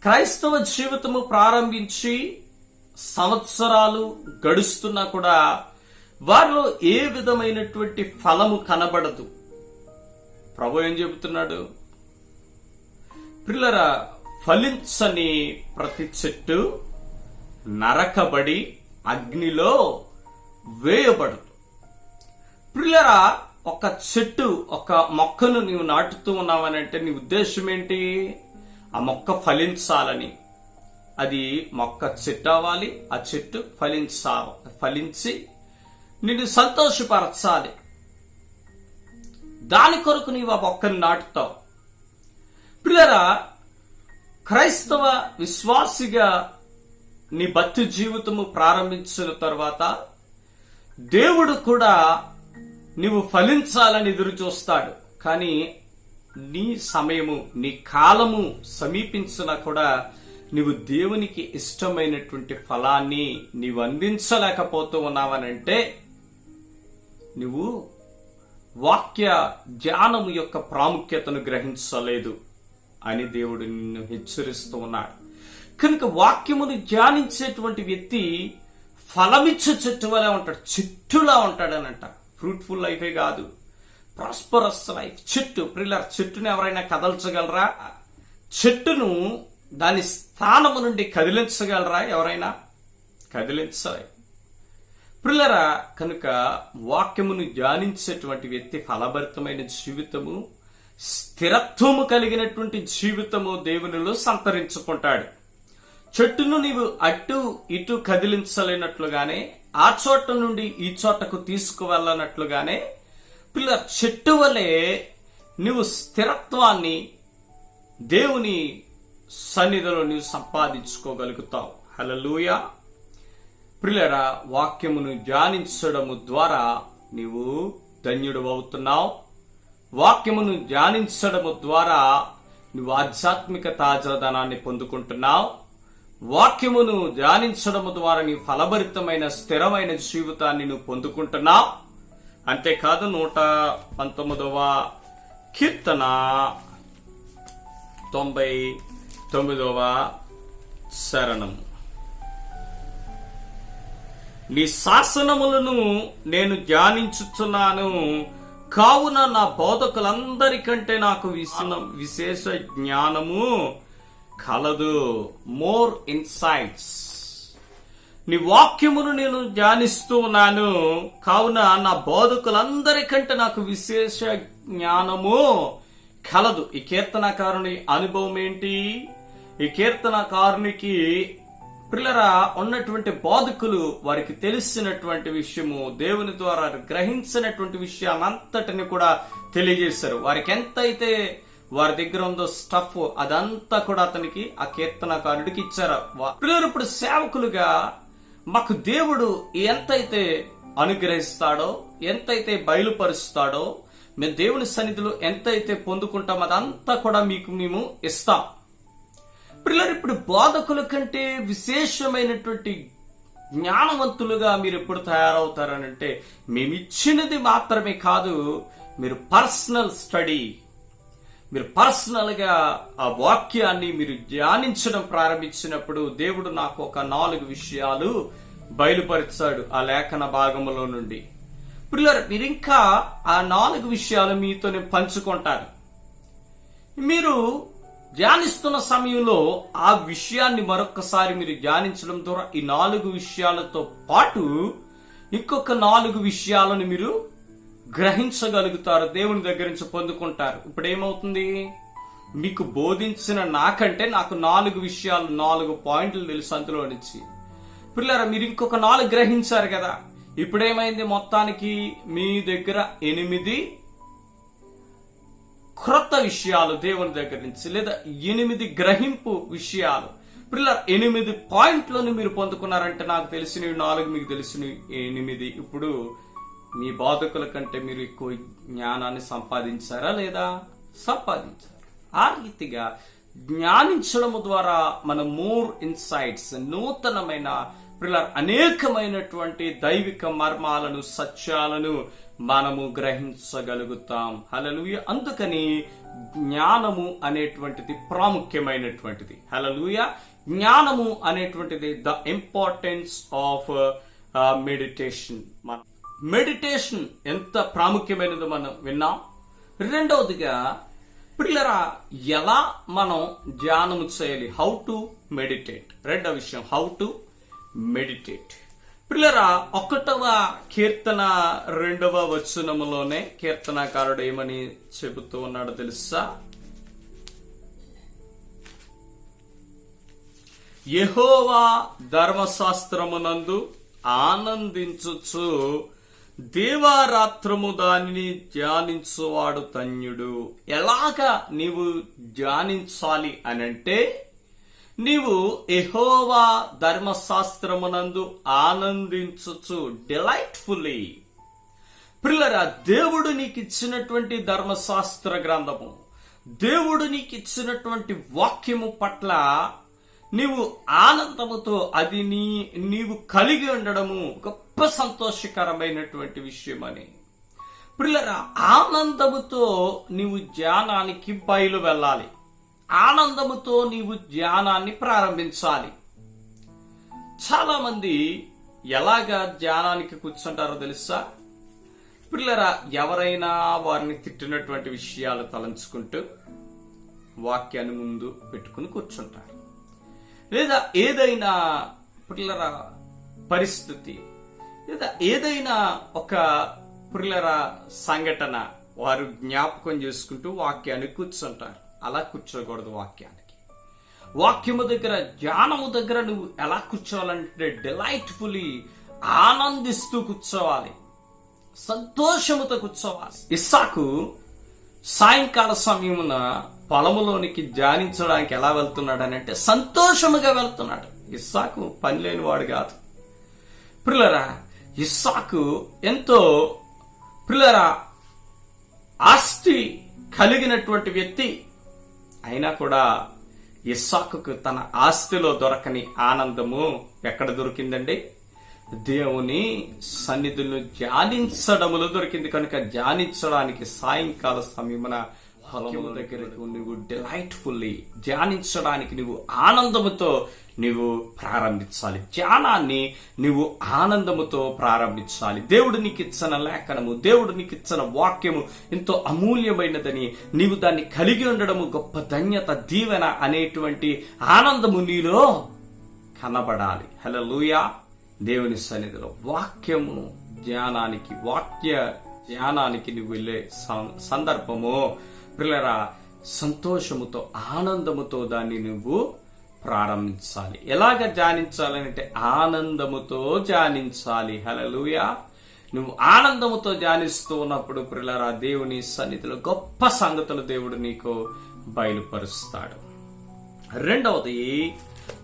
క్రైస్తవ జీవితము ప్రారంభించి సంవత్సరాలు గడుస్తున్నా కూడా వారిలో ఏ విధమైనటువంటి ఫలము కనబడదు. ప్రభు ఏం చెబుతున్నాడు? పిల్లల ఫలించని ప్రతి చెట్టు నరకబడి అగ్నిలో వేయబడదు. పిల్లరా, ఒక చెట్టు, ఒక మొక్కను నీవు నాటుతూ ఉన్నావనంటే నీ ఉద్దేశం ఏంటి? ఆ మొక్క ఫలించాలని. అది మొక్క చెట్టు అవ్వాలి, ఆ చెట్టు ఫలించి నిన్ను సంతోషపరచాలి. దాని కొరకు నీవు ఆ మొక్కను నాటుతావు. పిల్లరా, క్రైస్తవ విశ్వాసిగా నీ భక్తి జీవితము ప్రారంభించిన తర్వాత దేవుడు కూడా నీవు ఫలించాలని ఎదురు చూస్తాడు. కానీ నీ సమయము, నీ కాలము సమీపించినా కూడా నీవు దేవునికి ఇష్టమైనటువంటి ఫలాన్ని నీవు అందించలేకపోతూ ఉన్నావనంటే నువ్వు వాక్య ధ్యానము యొక్క ప్రాముఖ్యతను గ్రహించలేదు అని దేవుడు నిన్ను హెచ్చరిస్తూ ఉన్నాడు. కనుక వాక్యమును ధ్యానించేటువంటి వ్యక్తి ఫలమిచ్చే చెట్టు వలె ఉంటాడు, చెట్టులా ఉంటాడనంట. ఫ్రూట్ఫుల్ లైఫే కాదు, ప్రాస్పరస్ లైఫ్. చెట్టు, ప్రిల్లర్, చెట్టును ఎవరైనా కదల్చగలరా? చెట్టును దాని స్థానము నుండి కదిలించగలరా? ఎవరైనా కదిలించలే. ప్రిల్లరా, కనుక వాక్యమును ధ్యానించేటువంటి వ్యక్తి ఫలభరితమైన జీవితము, స్థిరత్వము కలిగినటువంటి జీవితము దేవునిలో సంతరించుకుంటాడు. చెట్టును నీవు అటు ఇటు కదిలించలేనట్లుగానే, ఆ చోట నుండి ఈ చోటకు తీసుకువెళ్ళనట్లుగానే పిల్ల చెట్టు వలె నువ్వు స్థిరత్వాన్ని దేవుని సన్నిధిలో నీవు సంపాదించుకోగలుగుతావు. హల్లెలూయా. ప్రియులారా, వాక్యమును ధ్యానించడము ద్వారా నీవు ధన్యుడు అవుతున్నావు. వాక్యమును ధ్యానించడము ద్వారా నువ్వు ఆధ్యాత్మిక తాజాదనాన్ని పొందుకుంటున్నావు. వాక్యమును ధ్యానించడము ద్వారా నీ ఫలభరితమైన స్థిరమైన జీవితాన్ని నువ్వు పొందుకుంటున్నావు. అంతేకాదు 119వ కీర్తన 99వ శరణం. నీ శాసనములను నేను ధ్యానించుచున్నాను, కావున నా బోధకులందరికంటే నాకు విశేష జ్ఞానము కలదు. More insights. నీ వాక్యమును నేను ధ్యానిస్తూ ఉన్నాను, కావున నా బోధకులందరికంటే నాకు విశేష జ్ఞానము కలదు. ఈ కీర్తనకారుని అనుభవం ఏంటి? ఈ కీర్తనకారునికి పిల్లరా ఉన్నటువంటి బోధకులు వారికి తెలిసినటువంటి విషయము, దేవుని ద్వారా గ్రహించినటువంటి విషయాలంతటిని కూడా తెలియజేశారు. వారికి ఎంతైతే వారి దగ్గర ఉందో స్టఫ్ అదంతా కూడా అతనికి ఆ కీర్తనకారుడికి ఇచ్చారు. పిల్లలు ఇప్పుడు సేవకులుగా మాకు దేవుడు ఎంతైతే అనుగ్రహిస్తాడో, ఎంతైతే బయలుపరుస్తాడో, మేము దేవుని సన్నిధిలో ఎంతైతే పొందుకుంటామో అదంతా కూడా మీకు మేము ఇస్తాం. పిల్లలు ఇప్పుడు బోధకుల కంటే విశేషమైనటువంటి జ్ఞానవంతులుగా మీరు ఎప్పుడు తయారవుతారనంటే, మేము ఇచ్చినది మాత్రమే కాదు, మీరు పర్సనల్ స్టడీ, మీరు పర్సనల్ గా ఆ వాక్యాన్ని మీరు ధ్యానించడం ప్రారంభించినప్పుడు దేవుడు నాకు ఒక 4 విషయాలు బయలుపరిచాడు ఆ లేఖన భాగంలో నుండి. పిల్లలు మీరు ఇంకా ఆ 4 విషయాలు మీతోనే పంచుకుంటారు. మీరు ధ్యానిస్తున్న సమయంలో ఆ విషయాన్ని మరొకసారి మీరు ధ్యానించడం ద్వారా ఈ 4 విషయాలతో పాటు ఇంకొక 4 విషయాలను మీరు గ్రహించగలుగుతారు, దేవుని దగ్గర నుంచి పొందుకుంటారు. ఇప్పుడు ఏమవుతుంది, మీకు బోధించిన నాకంటే నాకు 4 విషయాలు, 4 పాయింట్లు తెలుసు అందులో నుంచి. పిల్లరా మీరు ఇంకొక 4 గ్రహించారు కదా. ఇప్పుడేమైంది, మొత్తానికి మీ దగ్గర 8 క్రొత్త విషయాలు దేవుని దగ్గర నుంచి, లేదా 8 గ్రహింపు విషయాలు. పిల్లర్ 8 పాయింట్లను మీరు పొందుకున్నారంటే నాకు తెలిసినవి 4, మీకు తెలిసినవి 8. ఇప్పుడు మీ బోధకుల కంటే మీరు ఎక్కువ జ్ఞానాన్ని సంపాదించారా లేదా? సంపాదించారు. ఆ రీతిగా జ్ఞానించడం ద్వారా మన మోర్ ఇన్సైట్స్, నూతనమైన పిల్లర్ అనేకమైనటువంటి దైవిక మర్మాలను, సత్యాలను మనము గ్రహించగలుగుతాం. హల్లెలూయా. అందుకని జ్ఞానము అనేటువంటిది ప్రాముఖ్యమైనటువంటిది. హల్లెలూయా. జ్ఞానము అనేటువంటిది the importance of meditation. Meditation ఎంత ప్రాముఖ్యమైనదో మనం విన్నాం. రెండవదిగా పిల్లరా ఎలా మనం ధ్యానము చేయాలి, హౌ టు మెడిటేట్. రెండవ విషయం హౌ టు మెడిటేట్. పిల్లరా 1వ కీర్తన 2వ వచనములోనే కీర్తనకారుడు ఏమని చెబుతూ ఉన్నాడో తెలుసా? యెహోవా ధర్మశాస్త్రమునందు ఆనందించుచు దేవారాత్రము దానిని ధ్యానించువాడు ధన్యుడు. ఎలాగా నీవు ధ్యానించాలి అనంటే, నీవు యెహోవా ధర్మశాస్త్రమునందు ఆనందించుచు, డిలైట్ఫుల్లీ. పిల్లరా దేవుడు నీకు ఇచ్చినటువంటి ధర్మశాస్త్ర గ్రంథము, దేవుడు నీకు ఇచ్చినటువంటి వాక్యము పట్ల నీవు ఆనందముతో అది నీవు కలిగి ఉండడము గొప్ప సంతోషకరమైనటువంటి విషయం అని. పిల్లరా ఆనందముతో నీవు ధ్యానానికి బయలు వెళ్ళాలి, ఆనందముతో నీవు ధ్యానాన్ని ప్రారంభించాలి. చాలా మంది ఎలాగా ధ్యానానికి కూర్చుంటారో తెలుసా? పిల్లరా ఎవరైనా వారిని తిట్టినటువంటి విషయాలు తలంచుకుంటూ వాక్యాన్ని ముందు పెట్టుకుని కూర్చుంటారు. లేదా ఏదైనా పిల్లరా పరిస్థితి, లేదా ఏదైనా ఒక పిల్లరా సంఘటన వారు జ్ఞాపకం చేసుకుంటూ వాక్యాన్ని కూర్చుంటారు. అలా కూర్చోకూడదు. వాక్యము దగ్గర, ధ్యానము దగ్గర నువ్వు ఎలా కూర్చోవాలంటే డిలైట్ఫుల్లీ ఆనందిస్తూ కూర్చోవాలి, సంతోషముతో కూర్చోవాలి. ఇస్సాకు సాయంకాల సమయమున పొలములోనికి ధ్యానించడానికి ఎలా వెళ్తున్నాడు అని అంటే సంతోషముగా వెళ్తున్నాడు. ఇస్సాకు పని లేనివాడు కాదు. పిల్లరా ఇస్సాకు ఎంతో పిల్లరా ఆస్తి కలిగినటువంటి వ్యక్తి అయినా కూడా ఇస్సాకుకు తన ఆస్తిలో దొరకని ఆనందము ఎక్కడ దొరికిందండి? దేవుని సన్నిధులను ధ్యానించడములో దొరికింది. కనుక ధ్యానించడానికి సాయంకాల సమయమున పొలము దగ్గరకు నువ్వు డిలైట్ఫుల్లీ ధ్యానించడానికి నువ్వు ఆనందముతో నువ్వు ప్రారంభించాలి. ధ్యానాన్ని నువ్వు ఆనందముతో ప్రారంభించాలి. దేవుడు నీకు ఇచ్చిన లేఖనము, దేవుడు నీకు ఇచ్చిన వాక్యము ఎంతో అమూల్యమైనదని, నీవు దాన్ని కలిగి ఉండడము గొప్ప ధన్యత, దీవెన అనేటువంటి ఆనందము నీలో కనబడాలి. హల్లెలూయా. దేవుని సన్నిధిలో వాక్యము ధ్యానానికి, వాక్య ధ్యానానికి నువ్వు వెళ్ళే సందర్భము పిల్లరా సంతోషముతో, ఆనందముతో దాన్ని నువ్వు ప్రారంభించాలి. ఎలాగ ధ్యానించాలంటే ఆనందముతో ధ్యానించాలి. హల్లెలూయా. నువ్వు ఆనందముతో ధ్యానిస్తూ ఉన్నప్పుడు ప్రియులారా దేవుని సన్నిధిలో గొప్ప సంగతులు దేవుడు నీకు బయలుపరుస్తాడు. రెండవది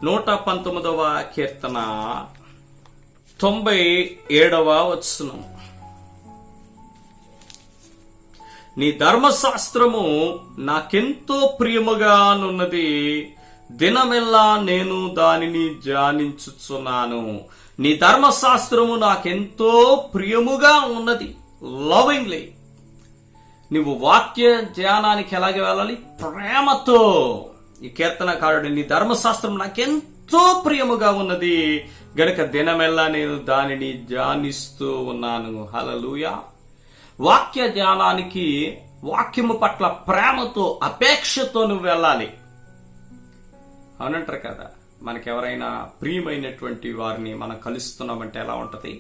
119వ కీర్తన 97వ వచనం. నీ ధర్మశాస్త్రము నాకెంతో ప్రియముగానున్నది, దినమెల్లా నేను దానిని ధ్యానించుచున్నాను. నీ ధర్మశాస్త్రము నాకెంతో ప్రియముగా ఉన్నది. లవింగ్లీ నువ్వు వాక్య ధ్యానానికి ఎలాగే వెళ్ళాలి? ప్రేమతో. ఈ కీర్తనకారుడు నీ ధర్మశాస్త్రం నాకెంతో ప్రియముగా ఉన్నది గనుక దినమెల్లా నేను దానిని ధ్యానిస్తూ ఉన్నాను. హల్లెలూయా. వాక్య ధ్యానానికి వాక్యము పట్ల ప్రేమతో అపేక్షతో నువ్వు వెళ్ళాలి. అవునంటారు కదా, మనకెవరైనా ప్రియమైనటువంటి వారిని మనం కలుస్తున్నామంటే ఎలా ఉంటది?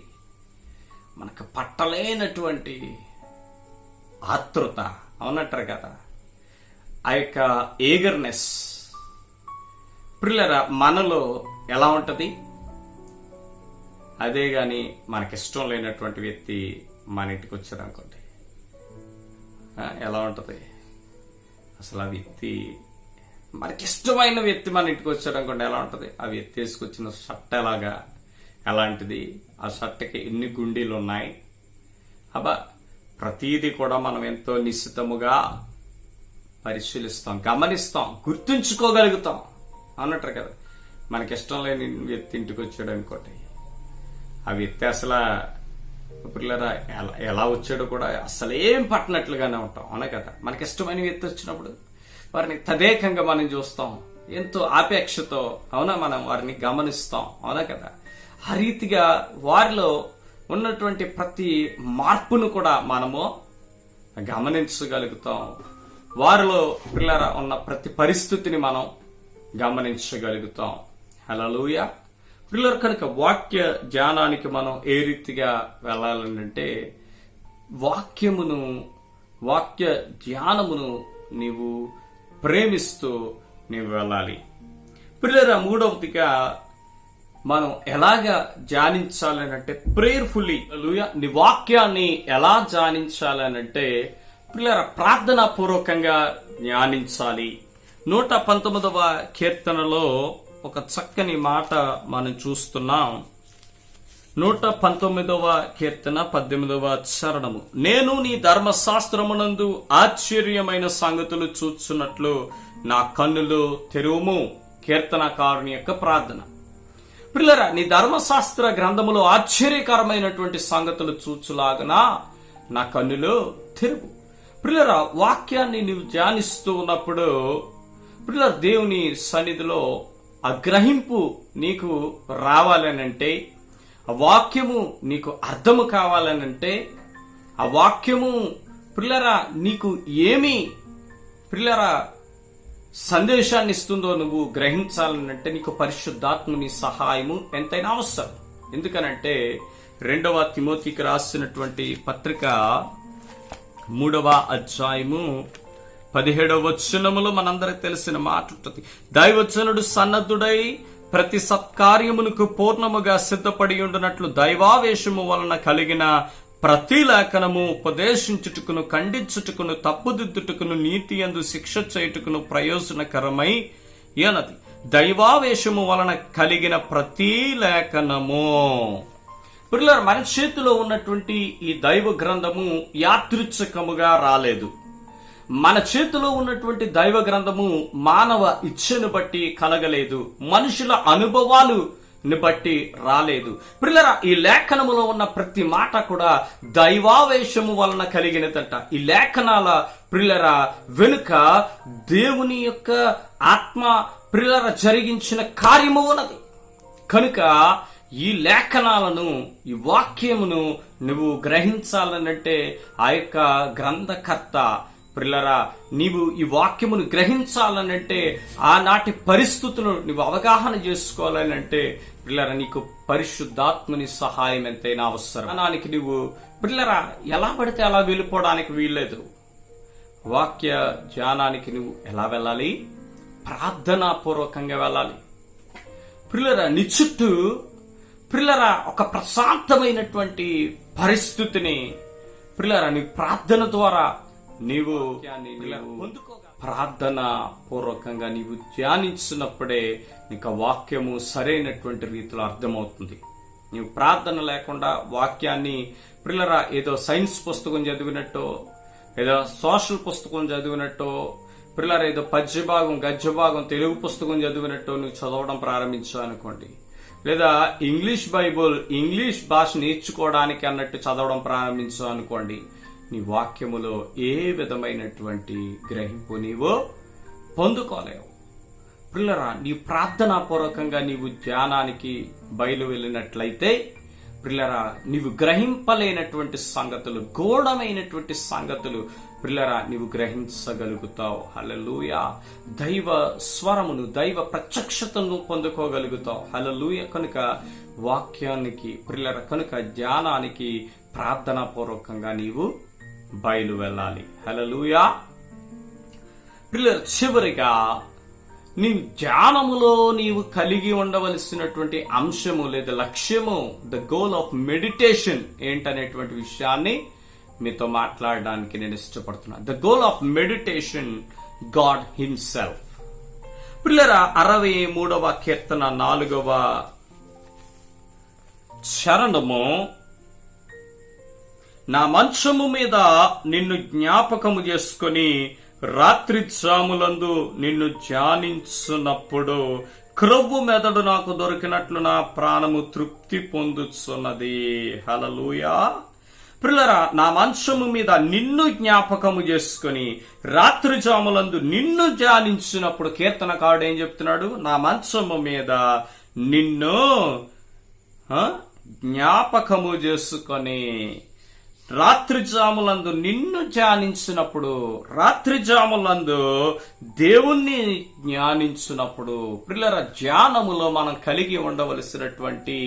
మనకు పట్టలేనటువంటి ఆతృత. అవునంటారు కదా, ఆ యొక్క ఈగర్నెస్ ప్రియులారా మనలో ఎలా ఉంటది? అదే గాని మనకిష్టం లేనటువంటి వ్యక్తి మన ఇంటికి వచ్చారు అనుకోండి, ఎలా ఉంటది? అసలు ఆ వ్యక్తి మనకిష్టమైన వ్యక్తి మన ఇంటికి వచ్చాడు అనుకోండి, ఎలా ఉంటది? ఆ వ్యక్తి వేసుకొచ్చిన షర్ట్ ఎలాంటిది? ఆ షర్ట్కి ఎన్ని గుండీలు ఉన్నాయి? అబ్బా ప్రతీది కూడా మనం ఎంతో నిశ్చితముగా పరిశీలిస్తాం, గమనిస్తాం, గుర్తుంచుకోగలుగుతాం అన్నట్టు కదా. మనకిష్టం లేని వ్యక్తి ఇంటికి వచ్చాడు అనుకోండి, ఆ వ్యక్తి అసలు పిల్లరా ఎలా వచ్చాడో కూడా అసలేం పట్టనట్లుగానే ఉంటాం. అవునా కదా. మనకిష్టమైన వ్యక్తి వచ్చినప్పుడు వారిని తదేకంగా మనం చూస్తాం, ఎంతో ఆపేక్షతో. అవునా, మనం వారిని గమనిస్తాం. అవునా కదా. ఆ రీతిగా వారిలో ఉన్నటువంటి ప్రతి మార్పును కూడా మనము గమనించగలుగుతాం. వారిలో పిల్లరా ఉన్న ప్రతి పరిస్థితిని మనం గమనించగలుగుతాం. హల్లెలూయా. పిల్లలు కనుక వాక్య ధ్యానానికి మనం ఏ రీతిగా వెళ్ళాలంటే వాక్య ధ్యానమును నీవు ప్రేమిస్తూ నీవు వెళ్ళాలి. పిల్లరా మూడవదిగా మనం ఎలాగా ధ్యానించాలనంటే ప్రేయర్ఫుల్లీ. నీ వాక్యాన్ని ఎలా ధ్యానించాలనంటే పిల్లరా ప్రార్థనా పూర్వకంగా ధ్యానించాలి. 119వ కీర్తనలో ఒక చక్కని మాట మనం చూస్తున్నాం. 119వ కీర్తన 18వ చరణము. నేను నీ ధర్మశాస్త్రమునందు ఆశ్చర్యమైన సంగతులు చూచున్నట్లు నా కన్నులు తెరువుము. కీర్తనకారుని యొక్క ప్రార్థన. పిల్లరా నీ ధర్మశాస్త్ర గ్రంథములో ఆశ్చర్యకరమైనటువంటి సంగతులు చూచులాగన నా కన్నులు తెరువు. పిల్లరా వాక్యాన్ని నీవు ధ్యానిస్తూ ఉన్నప్పుడు పిల్లల దేవుని సన్నిధిలో ఆ గ్రహింపు నీకు రావాలనంటే, ఆ వాక్యము నీకు అర్థము కావాలనంటే, ఆ వాక్యము పిల్లరా నీకు ఏమి పిల్లరా సందేశాన్ని ఇస్తుందో నువ్వు గ్రహించాలనంటే నీకు పరిశుద్ధాత్మని సహాయము ఎంతైనా అవసరం. ఎందుకనంటే 2వ తిమోతికి రాసినటువంటి పత్రిక 3వ అధ్యాయము 17వ వచనములో మనందరికి తెలిసిన మాట ఉంటుంది. దైవజనుడు సన్నద్ధుడై ప్రతి సత్కార్యమునకు పూర్ణముగా సిద్ధపడి ఉండునట్లు దైవావేశము వలన కలిగిన ప్రతి లేఖనము ఉపదేశించుటకును, ఖండించుటకును, తప్పుదిద్దుటకును, నీతి యందు శిక్ష చేయుటకును ప్రయోజనకరమై ఉన్నది. దైవావేశము వలన కలిగిన ప్రతి లేఖనము. పిల్లలు మన చేతిలో ఉన్నటువంటి ఈ దైవ గ్రంథము యాదృచ్ఛికముగా రాలేదు. మన చేతిలో ఉన్నటువంటి దైవ గ్రంథము మానవ ఇచ్ఛను బట్టి కలగలేదు, మనుషుల అనుభవాలు బట్టి రాలేదు. పిల్లరా ఈ లేఖనములో ఉన్న ప్రతి మాట కూడా దైవావేశము వలన కలిగినదంట. ఈ లేఖనాల పిల్లరా వెనుక దేవుని యొక్క ఆత్మ పిల్లర జరిగించిన కార్యము ఉన్నది. కనుక ఈ లేఖనాలను, ఈ వాక్యమును నువ్వు గ్రహించాలనంటే ఆ యొక్క గ్రంథకర్త ప్రిల్లరా నీవు ఈ వాక్యమును గ్రహించాలనంటే, ఆనాటి పరిస్థితులను నువ్వు అవగాహన చేసుకోవాలనంటే ప్రిల్లరా నీకు పరిశుద్ధాత్మని సహాయం ఎంతైనా అవసరం. దానికి నువ్వు ప్రిల్లరా ఎలా పడితే అలా వెళ్ళిపోవడానికి వీల్లేదు. వాక్య ధ్యానానికి నువ్వు ఎలా వెళ్ళాలి? ప్రార్థనా పూర్వకంగా వెళ్ళాలి. ప్రిల్లరా నీ చుట్టూ ప్రియులారా ఒక ప్రశాంతమైనటువంటి పరిస్థితిని ప్రియులారా నీ ప్రార్థన ద్వారా నీవు ప్రార్థన పూర్వకంగా నీవు ధ్యానించినప్పుడే నీకు వాక్యము సరైనటువంటి రీతిలో అర్థమవుతుంది. నీవు ప్రార్థన లేకుండా వాక్యాన్ని ప్రియులారా ఏదో సైన్స్ పుస్తకం చదివినట్టు, ఏదో సోషల్ పుస్తకం చదివినట్టు, ప్రియులారా ఏదో పద్య భాగం గద్య భాగం తెలుగు పుస్తకం చదివినట్టు నువ్వు చదవడం ప్రారంభించావు అనుకోండి, లేదా ఇంగ్లీష్ బైబుల్ ఇంగ్లీష్ భాష నేర్చుకోవడానికి అన్నట్టు చదవడం ప్రారంభించావు అనుకోండి, నీ వాక్యములో ఏ విధమైనటువంటి గ్రహింపు నీవు పొందుకోలేవు. ప్రియులారా నీ ప్రార్థనా పూర్వకంగా నీవు ధ్యానానికి బయలు వెళ్ళినట్లయితే ప్రియులారా నీవు గ్రహింపలేనటువంటి సంగతులు, గూఢమైనటువంటి సంగతులు ప్రియులారా నీవు గ్రహించగలుగుతావు. హల్లెలూయా. దైవ స్వరమును, దైవ ప్రత్యక్షతను పొందుకోగలుగుతావు. హల్లెలూయా. కనుక వాక్యానికి ప్రియులారా, కనుక ధ్యానానికి ప్రార్థనా పూర్వకంగా నీవు బయలు వెళ్ళాలి. హల్లెలూయా. ప్రియులారా చివరిగా నీ ధ్యానములో నీవు కలిగి ఉండవలసినటువంటి అంశము లేదా లక్ష్యము, ద గోల్ ఆఫ్ మెడిటేషన్ ఏంటనేటువంటి విషయాన్ని మీతో మాట్లాడడానికి నేను ఇష్టపడుతున్నాను. The goal of meditation, God himself. ప్రియులారా 63వ కీర్తన 4వ చరణము, నా మంచము మీద నిన్ను జ్ఞాపకము చేసుకొని రాత్రి జాములందు నిన్ను ధ్యానించున్నప్పుడు క్రొవ్వు మెదడు నాకు దొరికినట్లు నా ప్రాణము తృప్తి పొందుచున్నది. హల్లెలూయా. ప్రియులారా నా మంచము మీద నిన్ను జ్ఞాపకము చేసుకుని రాత్రి జాములందు నిన్ను ధ్యానించినప్పుడు కీర్తనకారుడు ఏం చెప్తున్నాడు? నా మంచము మీద నిన్ను జ్ఞాపకము చేసుకొని రాత్రి జాములందు నిన్ను ధ్యానించినప్పుడు, రాత్రి జాములందు దేవుణ్ణి ధ్యానించినప్పుడు ప్రియులారా ధ్యానములో మనం కలిగి ఉండవలసినటువంటి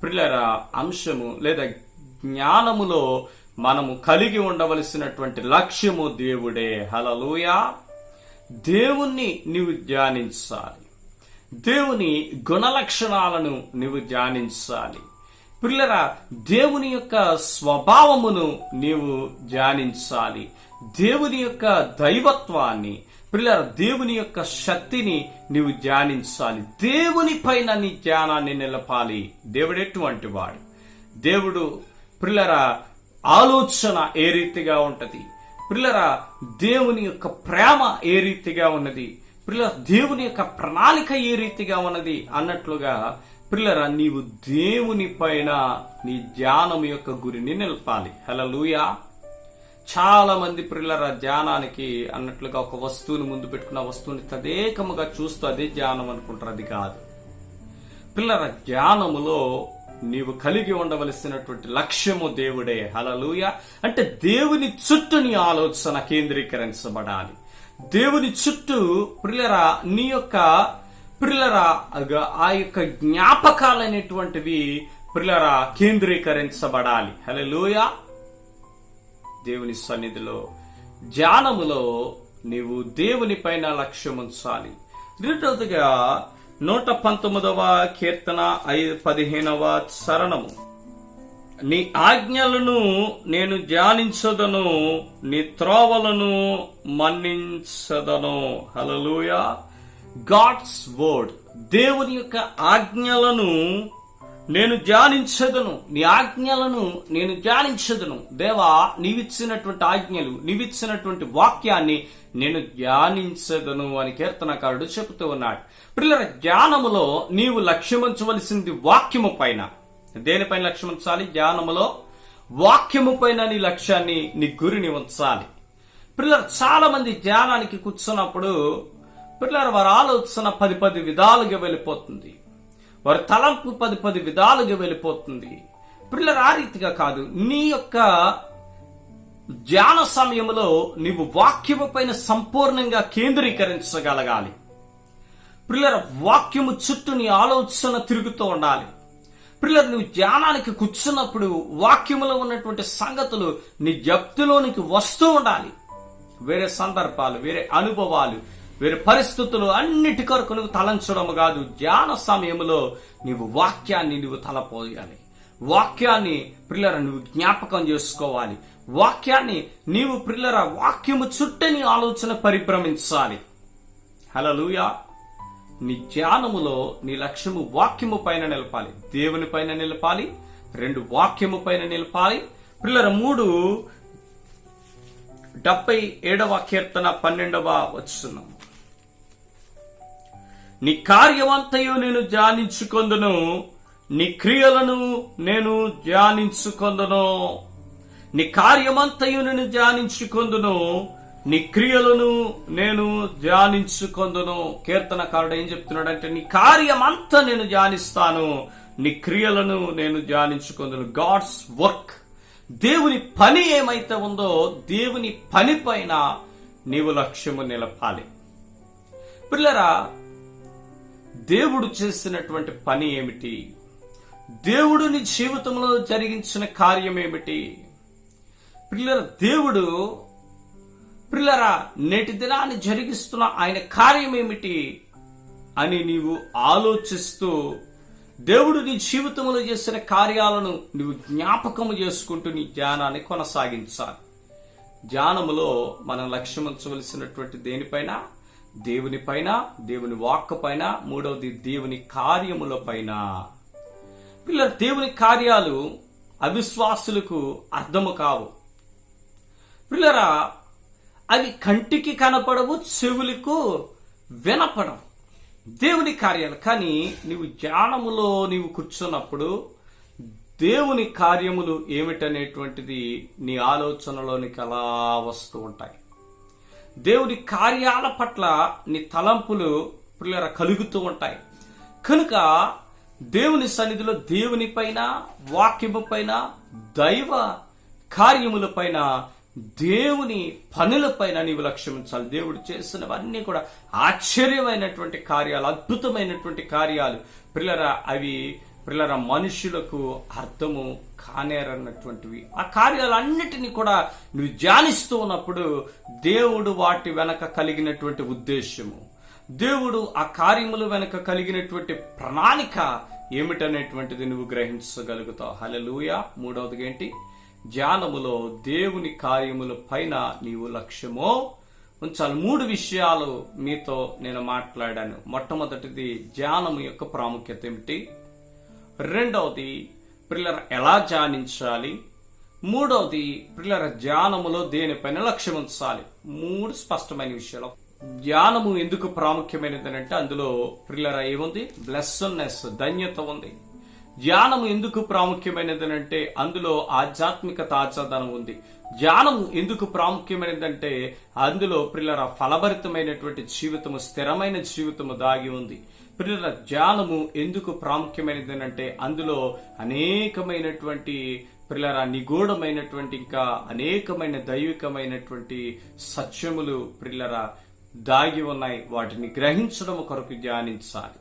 ప్రియులారా అంశము లేదా జ్ఞానములో మనము కలిగి ఉండవలసినటువంటి లక్ష్యము దేవుడే. హల్లెలూయా. దేవుణ్ణి నీవు ధ్యానించాలి. దేవుని గుణలక్షణాలను నీవు ధ్యానించాలి. ప్రియులారా దేవుని యొక్క స్వభావమును నీవు ధ్యానించాలి. దేవుని యొక్క దైవత్వాన్ని, ప్రియులారా దేవుని యొక్క శక్తిని నీవు ధ్యానించాలి. దేవుని పైన నీ ధ్యానాన్ని నిలపాలి. దేవుడు ఎటువంటి వాడు? దేవుడు ప్రియులారా ఆలోచన ఏ రీతిగా ఉంటది? ప్రియులారా దేవుని యొక్క ప్రేమ ఏ రీతిగా ఉన్నది? ప్రియులారా దేవుని యొక్క ప్రణాళిక ఏ రీతిగా ఉన్నది అన్నట్లుగా ప్రియులారా నీవు దేవుని పైన నీ ధ్యానం యొక్క గురిని నిలపాలి. హల్లెలూయా. చాలా మంది ప్రియులారా ధ్యానానికి అన్నట్లుగా ఒక వస్తువుని ముందు పెట్టుకున్న వస్తువుని తదేకముగా చూస్తూ అదే ధ్యానం అనుకుంటారు. అది కాదు. ప్రియులారా ధ్యానములో నీవు కలిగి ఉండవలసినటువంటి లక్ష్యము దేవుడే. హల్లెలూయా. అంటే దేవుని చుట్టూ నీ ఆలోచన కేంద్రీకరించబడాలి. దేవుని చుట్టూ ప్రియులారా నీ యొక్క ప్రియులారా ఆ యొక్క జ్ఞాపకాలైనటువంటివి ప్రియులారా కేంద్రీకరించబడాలి. హల్లెలూయా. దేవుని సన్నిధిలో ధ్యానములో నీవు దేవుని పైన లక్ష్యం ఉంచాలి. రెండవదిగా 119వ కీర్తన 15వ చరణము, నీ ఆజ్ఞలను నేను ధ్యానించదను, నీ త్రోవలను మన్నించదను. హల్లెలూయా. గాడ్స్ వర్డ్, దేవుని యొక్క ఆజ్ఞలను నేను ధ్యానించదను, నీ ఆజ్ఞలను నేను ధ్యానించదను. దేవా నీవిచ్చినటువంటి ఆజ్ఞలు, నీవిచ్చినటువంటి వాక్యాన్ని నేను ధ్యానించదను అని కీర్తనకారుడు చెబుతూ ఉన్నాడు. ప్రియులారా ధ్యానములో నీవు లక్ష్యముంచవలసింది వాక్యము పైన. దేనిపైన లక్ష్యం ఉంచాలి? ధ్యానములో వాక్యము పైన నీ లక్ష్యాన్ని, నీ గురిని ఉంచాలి. ప్రియులారా చాలా మంది ధ్యానానికి కూర్చున్నప్పుడు ప్రియులారా వారి ఆలోచన 10 విధాలుగా వెళ్ళిపోతుంది. వారి తలంపు 10 విధాలుగా వెళ్ళిపోతుంది. ప్రియులారా ఆ రీతిగా కాదు. నీ యొక్క ధ్యాన సమయంలో నీవు వాక్యము పైన సంపూర్ణంగా కేంద్రీకరించగలగాలి. ప్రియులారా వాక్యము చుట్టూ నీ ఆలోచన తిరుగుతూ ఉండాలి. ప్రియులారా నువ్వు ధ్యానానికి కూర్చున్నప్పుడు వాక్యములో ఉన్నటువంటి సంగతులు నీ జప్తిలోనికి వస్తూ ఉండాలి. వేరే సందర్భాలు, వేరే అనుభవాలు, వేరే పరిస్థితులు అన్నిటి కొరకు నువ్వు తలంచడం కాదు. ధ్యాన సమయంలో నీవు వాక్యాన్ని నువ్వు తలపోయాలి. వాక్యాన్ని ప్రిల్లర నువ్వు జ్ఞాపకం చేసుకోవాలి. వాక్యాన్ని నీవు ప్రిల్లర వాక్యము చుట్టని ఆలోచన పరిభ్రమించాలి. హల్లెలూయా. నీ ధ్యానములో నీ లక్ష్యము వాక్యము పైన నిలపాలి, దేవుని పైన నిలపాలి. 2 వాక్యము పైన నిలపాలి. ప్రిల్లర 3 77వ కీర్తన 12వ వచనం. నీ కార్యమంతయు నేను ధ్యానించుకొందును, నీ క్రియలను నేను ధ్యానించుకొందును. నీ కార్యమంతయు నేను ధ్యానించుకొందును, నీ క్రియలను నేను ధ్యానించుకొందును. కీర్తనకారుడు ఏం చెప్తున్నాడంటే, నీ కార్యమంతా నేను ధ్యానిస్తాను, నీ క్రియలను నేను ధ్యానించుకొందును. గాడ్స్ వర్క్, దేవుని పని ఏమైతే ఉందో దేవుని పని పైన నీవు లక్ష్యము నిలపాలి. పిల్లరా, దేవుడు చేసినటువంటి పని ఏమిటి? దేవుడు నీ జీవితంలో జరిగించిన కార్యం ఏమిటి? పిల్లరా, దేవుడు పిల్లరా నేటి దినాన్ని జరిగిస్తున్న ఆయన కార్యం ఏమిటి అని నీవు ఆలోచిస్తూ దేవుడు నీ జీవితంలో చేసిన కార్యాలను నువ్వు జ్ఞాపకము చేసుకుంటూ నీ ధ్యానాన్ని కొనసాగించాలి. ధ్యానములో మనం లక్ష్యం ఉంచవలసినటువంటి దేనిపైన? దేవుని పైన, దేవుని వాక్కు పైన. 3వది దేవుని కార్యముల పైన. పిల్లలు, దేవుని కార్యాలు అవిశ్వాసులకు అర్థము కావు. పిల్లరా, అవి కంటికి కనపడవు, చెవులకు వినపడవు దేవుని కార్యాలు. కానీ నీవు ధ్యానములో నీవు కూర్చున్నప్పుడు దేవుని కార్యములు ఏమిటనేటువంటిది నీ ఆలోచనలోనికి అలా వస్తూ ఉంటాయి. దేవుని కార్యాల పట్ల నీ తలంపులు పిల్లల కలుగుతూ ఉంటాయి. కనుక దేవుని సన్నిధిలో దేవుని పైన, వాక్యము పైన, దైవ కార్యముల పైన, దేవుని పనులపైన నీవు లక్ష్యం ఉంచాలి. దేవుడు చేసినవన్నీ కూడా ఆశ్చర్యమైనటువంటి కార్యాలు, అద్భుతమైనటువంటి కార్యాలు. అవి మనుషులకు అర్థము కానేరన్నటువంటివి. ఆ కార్యాలన్నిటినీ కూడా నువ్వు ధ్యానిస్తూ ఉన్నప్పుడు దేవుడు వాటి వెనక కలిగినటువంటి ఉద్దేశము, దేవుడు ఆ కార్యముల వెనక కలిగినటువంటి ప్రణాళిక ఏమిటనేటువంటిది నువ్వు గ్రహించగలుగుతావు. హల్లెలూయా. 3వది ఏంటి? ధ్యానములో దేవుని కార్యముల పైన నీవు లక్ష్యమో ఉంచాలి. 3 విషయాలు మీతో నేను మాట్లాడాను. మొట్టమొదటిది ధ్యానము యొక్క ప్రాముఖ్యత ఏమిటి, 2వది పిల్లల ఎలా ధ్యానించాలి, 3వది పిల్లల ధ్యానములో దేనిపైన లక్ష్యం ఉంచాలి. 3 స్పష్టమైన విషయాలు. ధ్యానము ఎందుకు ప్రాముఖ్యమైనది అంటే అందులో పిల్లల ఏముంది? బ్లెస్సన్నెస్, ధన్యత ఉంది. ధ్యానము ఎందుకు ప్రాముఖ్యమైనది అంటే అందులో ఆధ్యాత్మిక తాజాదనం ఉంది. ధ్యానము ఎందుకు ప్రాముఖ్యమైనదంటే అందులో పిల్లల ఫలభరితమైనటువంటి జీవితము, స్థిరమైన జీవితము దాగి ఉంది. పిల్లల ధ్యానము ఎందుకు ప్రాముఖ్యమైనది అంటే అందులో అనేకమైనటువంటి పిల్లల నిగూఢమైనటువంటి ఇంకా అనేకమైన దైవికమైనటువంటి సత్యములు పిల్లల దాగి ఉన్నాయి. వాటిని గ్రహించడం కొరకు ధ్యానించాలి.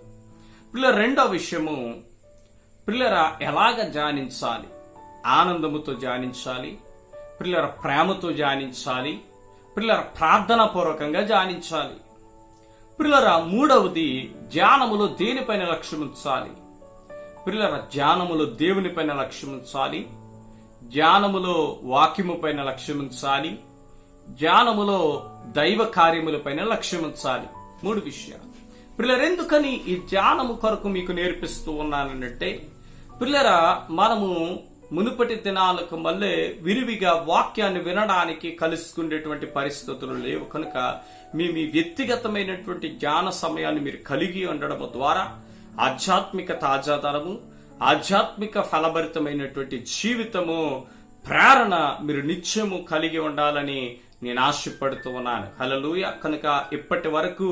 పిల్లల 2వ విషయము, పిల్లల ఎలాగ ధ్యానించాలి? ఆనందముతో ధ్యానించాలి, పిల్లల ప్రేమతో ధ్యానించాలి, పిల్లల ప్రార్థనా పూర్వకంగా ధ్యానించాలి. పిల్లల 3వది ధ్యానములో దేనిపైన లక్ష్యం ఉంచాలి? పిల్లల ధ్యానములో దేవునిపైన లక్ష్యం ఉంచాలి, ధ్యానములో వాక్యము పైన లక్ష్యం ఉంచాలి, ధ్యానములో దైవ కార్యములపైన లక్ష్యం ఉంచాలి. 3 విషయాలు. పిల్లలు, ఎందుకని ఈ ధ్యానము కొరకు మీకు నేర్పిస్తూ ఉన్నానంటే పిల్లరా మనము మునుపటి దినాలకు మళ్ళీ విరివిగా వాక్యాన్ని వినడానికి కలుసుకునేటువంటి పరిస్థితులు లేవు. కనుక మీ వ్యక్తిగతమైనటువంటి ధ్యాన సమయాన్ని మీరు కలిగి ఉండడం ద్వారా ఆధ్యాత్మిక తాజాదనము, ఆధ్యాత్మిక ఫలభరితమైనటువంటి జీవితము, ప్రేరణ మీరు నిత్యము కలిగి ఉండాలని నేను ఆశపడుతూ ఉన్నాను. హల్లెలూయా. కనుక ఇప్పటి వరకు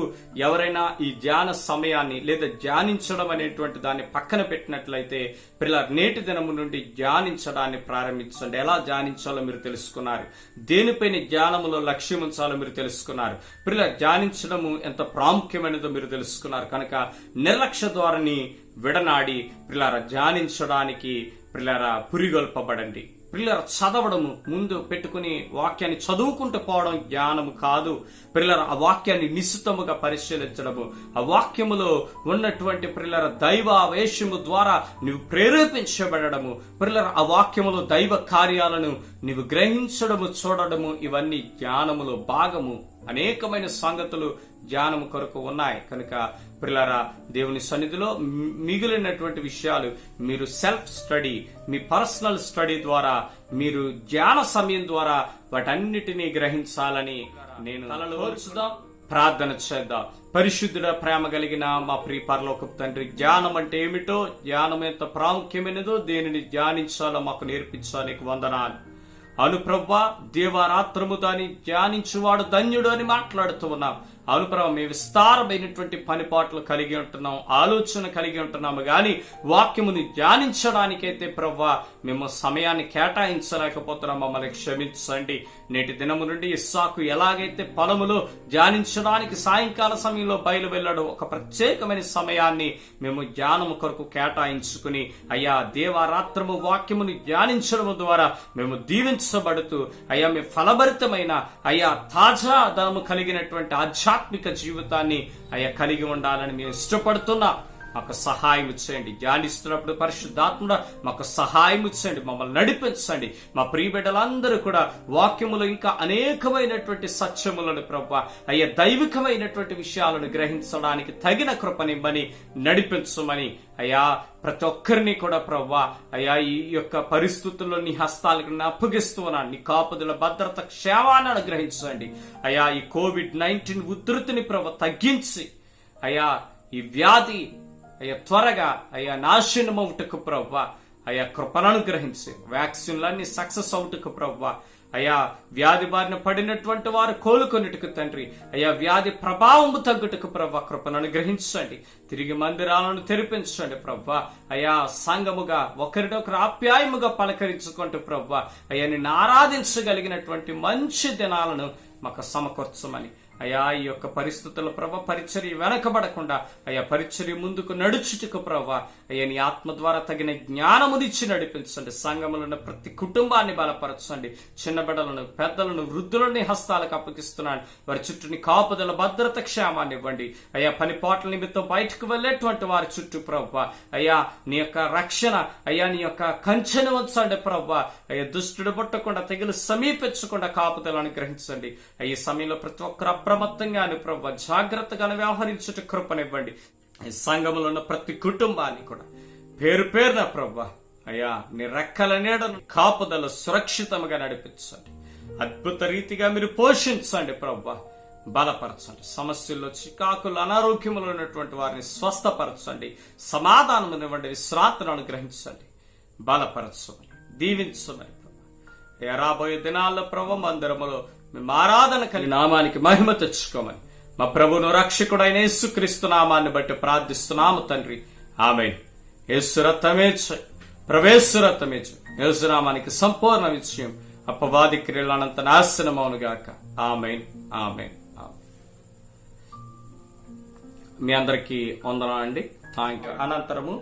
ఎవరైనా ఈ ధ్యాన సమయాన్ని లేదా ధ్యానించడం అనేటువంటి దాన్ని పక్కన పెట్టినట్లయితే పిల్లలు నేటి దినము నుండి ధ్యానించడాన్ని ప్రారంభించండి. ఎలా ధ్యానించాలో మీరు తెలుసుకున్నారు, దేనిపైన ధ్యానములో లక్ష్యం ఉంచాలో మీరు తెలుసుకున్నారు. పిల్లలు ధ్యానించడము ఎంత ప్రాముఖ్యమైనదో మీరు తెలుసుకున్నారు. కనుక నిర్లక్ష్య ధోరణి విడనాడి పిల్లల ధ్యానించడానికి పిల్లల పురిగొల్పబడండి. పిల్లల చదవడము ముందు పెట్టుకుని వాక్యాన్ని చదువుకుంటూ పోవడం జ్ఞానము కాదు. పిల్లల ఆ వాక్యాన్ని నిశ్చితముగా పరిశీలించడము, ఆ వాక్యములో ఉన్నటువంటి పిల్లల దైవావేశము ద్వారా నువ్వు ప్రేరేపించబడము, పిల్లల ఆ వాక్యములో దైవ కార్యాలను నీవు గ్రహించడము, చూడడము, ఇవన్నీ జ్ఞానములో భాగము. అనేకమైన సంగతులు జ్ఞానము కొరకు ఉన్నాయి. కనుక ప్రియులారా, దేవుని సన్నిధిలో మిగిలినటువంటి విషయాలు మీరు సెల్ఫ్ స్టడీ, మీ పర్సనల్ స్టడీ ద్వారా, మీరు ధ్యాన సమయం ద్వారా వాటన్నిటినీ గ్రహించాలని నేను తలలోచుదాం. ప్రార్థన చేద్దాం. పరిశుద్ధుడ, ప్రేమ కలిగిన మా ప్రియ పరలోకపు తండ్రి, జ్ఞానం అంటే ఏమిటో, జ్ఞానం ఎంత ప్రాముఖ్యమైనదో, దేనిని ధ్యానించాలో మాకు నేర్పించానికి వందనాలు. అను ప్రభువా, దేవారాత్రము దాన్ని ధ్యానించువాడు ధన్యుడు అని మాట్లాడుతూ ఉన్నాం. అవును ప్రభు, మేము విస్తారమైనటువంటి పనిపాట్లు కలిగి ఉంటున్నాం, ఆలోచన కలిగి ఉంటున్నాము, గాని వాక్యముని ధ్యానించడానికైతే ప్రభువా మేము సమయాన్ని కేటాయించలేకపోతున్నాం. మమ్మల్ని క్షమించండి. నేటి దినము నుండి ఇస్సాకు ఎలాగైతే పొలములో ధ్యానించడానికి సాయంకాల సమయంలో బయలు వెళ్ళాడు, ఒక ప్రత్యేకమైన సమయాన్ని మేము ధ్యానము కొరకు కేటాయించుకుని, అయ్యా దేవారాత్రము వాక్యముని ధ్యానించడం ద్వారా మేము దీవించబడుతూ, అయ్యా మేము ఫలభరితమైన, అయ్యా తాజా ధనము కలిగినటువంటి ఆధ్యాత్మిక జీవితాన్ని అయ్యా కలిగి ఉండాలని మేము ఇష్టపడుతున్నా. మాకు సహాయం చేయండి. ధ్యానిస్తున్నప్పుడు పరిశుద్ధాత్ముడా మాకు సహాయం చేయండి, మమ్మల్ని నడిపించండి. మా ప్రియ బిడ్డలందరూ కూడా వాక్యములో ఇంకా అనేకమైనటువంటి సత్యములను ప్రభువా, అయ్యా దైవికమైనటువంటి విషయాలను గ్రహించడానికి తగిన కృపనిమ్మని నడిపించమని, అయ్యా ప్రతి ఒక్కరిని కూడా ప్రభువా, అయ్యా ఈ యొక్క పరిస్థితుల్లో నీ హస్తాలకు అప్పగిస్తూ ఉన్నాను. నీ కాపుదల భద్రత క్షేమాన్ని అనుగ్రహించండి. అయ్యా ఈ COVID-19 ఉధృతిని ప్రభు తగ్గించి, అయ్యా ఈ వ్యాధి అయ్యా త్వరగా అయ్యా నాశనం అవుటకు ప్రభువా, అయ్యా కృపలను గ్రహించి వ్యాక్సిన్లన్నీ సక్సెస్ అవుటకు ప్రభువా, అయ్యా వ్యాధి బారిన పడినటువంటి వారు కోలుకొనిటకు తండ్రి, అయ్యా వ్యాధి ప్రభావము తగ్గుటకు ప్రభువా కృపలను గ్రహించండి. తిరిగి మందిరాలను తెరిపించండి ప్రభువా, అయ్యా సంఘముగా ఒకరినొకరు ఆప్యాయముగా పలకరించుకుంటూ ప్రభువా, అయ్యా నిన్ను ఆరాధించగలిగినటువంటి మంచి దినాలను మాకు సమకూర్చమని, అయ్యా ఈ యొక్క పరిస్థితుల ప్రభా పరిచర్య వెనకబడకుండా, అయ్యా పరిచర్య ముందుకు నడుచుటకు ప్రభా, అయ్యా నీ ఆత్మ ద్వారా తగిన జ్ఞానమునిచ్చి నడిపించండి. సంఘములను ప్రతి కుటుంబాన్ని బలపరచండి. చిన్న బిడ్డలను, పెద్దలను, వృద్ధులని హస్తాలకు అప్పగిస్తున్నాను. వారి చుట్టూని కాపుదల భద్రత క్షేమాన్ని ఇవ్వండి. అయ్యా పనిపాట్ల నిమిత్తం బయటకు వెళ్లేటువంటి వారి చుట్టూ ప్రభా, అయ్యా నీ యొక్క రక్షణ, అయ్యా నీ యొక్క కంచెను ఉంచండి ప్రభా, అయ్యా దుష్టుడు పుట్టకుండా, తెగులు సమీపించకుండా కాపుదలను గ్రహించండి. ఈ సమయంలో ప్రతి ఒక్కరు అప్రమత్తంగాను ప్రభా జాగ్రత్తగాను వ్యవహరించుట కృపనివ్వండి. ఈ సంఘములో ఉన్న ప్రతి కుటుంబాన్ని కూడా పేరు పేరున ప్రభా, అయ్యా నీ రెక్కల నీడను కాపుదల సురక్షితంగా నడిపించండి. అద్భుత రీతిగా మీరు పోషించండి ప్రభా, బలపరచండి. సమస్యల్లో, చికాకులు, అనారోగ్యములు ఉన్నటువంటి వారిని స్వస్థపరచండి. సమాధానమునివ్వండి. విశ్రాంతిని అనుగ్రహించండి. బలపరచమని, దీవించమని ప్రభా. రాబోయే దినాల్లో ప్రభు మందిరములో మేము ఆరాధన కలిగి నామానికి మహిమ తెచ్చుకోమని మా ప్రభువును రక్షకుడైన యేసుక్రీస్తు నామాన్ని బట్టి ప్రార్థిస్తున్నాము తండ్రి. ఆమేన్. యేసు రక్తమే జయం, ప్రభుయేసు రక్తమే జయం. యేసు నామానికి సంపూర్ణ విజయం, అపవాది క్రియలనంత నాశనమవునుగాక. ఆమేన్, ఆమేన్, ఆమేన్. మీ అందరికీ వందనాలండి. Thank you. అనంతరము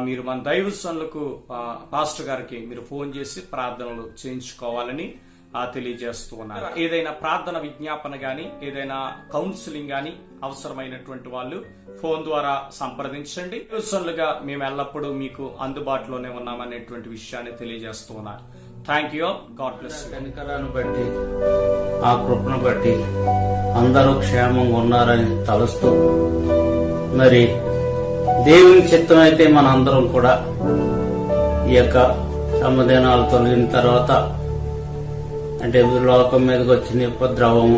మీరు మన దైవజనులకు పాస్టర్ గారికి మీరు ఫోన్ చేసి ప్రార్థనలు చేయించుకోవాలని తెలియజేస్తూ ఉన్నారు. ఏదైనా ప్రార్థన విజ్ఞాపన గాని, ఏదైనా కౌన్సిలింగ్ గాని అవసరమైనటువంటి వాళ్ళు ఫోన్ ద్వారా సంప్రదించండి. దైవజనులుగా మేము ఎల్లప్పుడూ మీకు అందుబాటులోనే ఉన్నామనేటువంటి విషయాన్ని తెలియజేస్తూ ఉన్నారు. Thank you. God bless you. కనికరాన్ని బట్టి, ఆ కృపను బట్టి అందరూ క్షేమంగా ఉన్నారని తలుస్తూ, మరి దేవుని చిత్తం అయితే మన అందరం కూడా ఈ యొక్క శ్రమదినాలు తొలగిన తర్వాత, అంటే లోకం మీదకి వచ్చిన ఉపద్రవము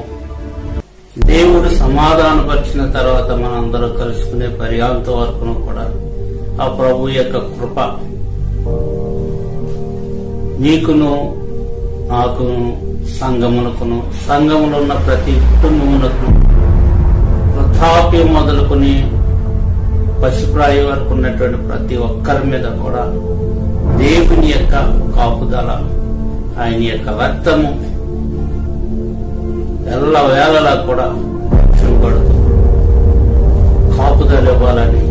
దేవుడు సమాధానపరిచిన తర్వాత మనందరం కలుసుకునే పర్యాంత వరకును కూడా ఆ ప్రభు యొక్క కృప నీకును, నాకును, సంఘమునకును, సంఘములో ఉన్న ప్రతి కుటుంబమునకు, వృద్ధాప్యం మొదలుకొని పశుప్రాయ వరకు ఉన్నటువంటి ప్రతి ఒక్కరి మీద కూడా దేవుని యొక్క కాపుదల, ఆయన యొక్క రక్తము ఎల్ల వేళలా కూడా రక్షింపబడుతూ కాపుదల ఇవ్వాలని,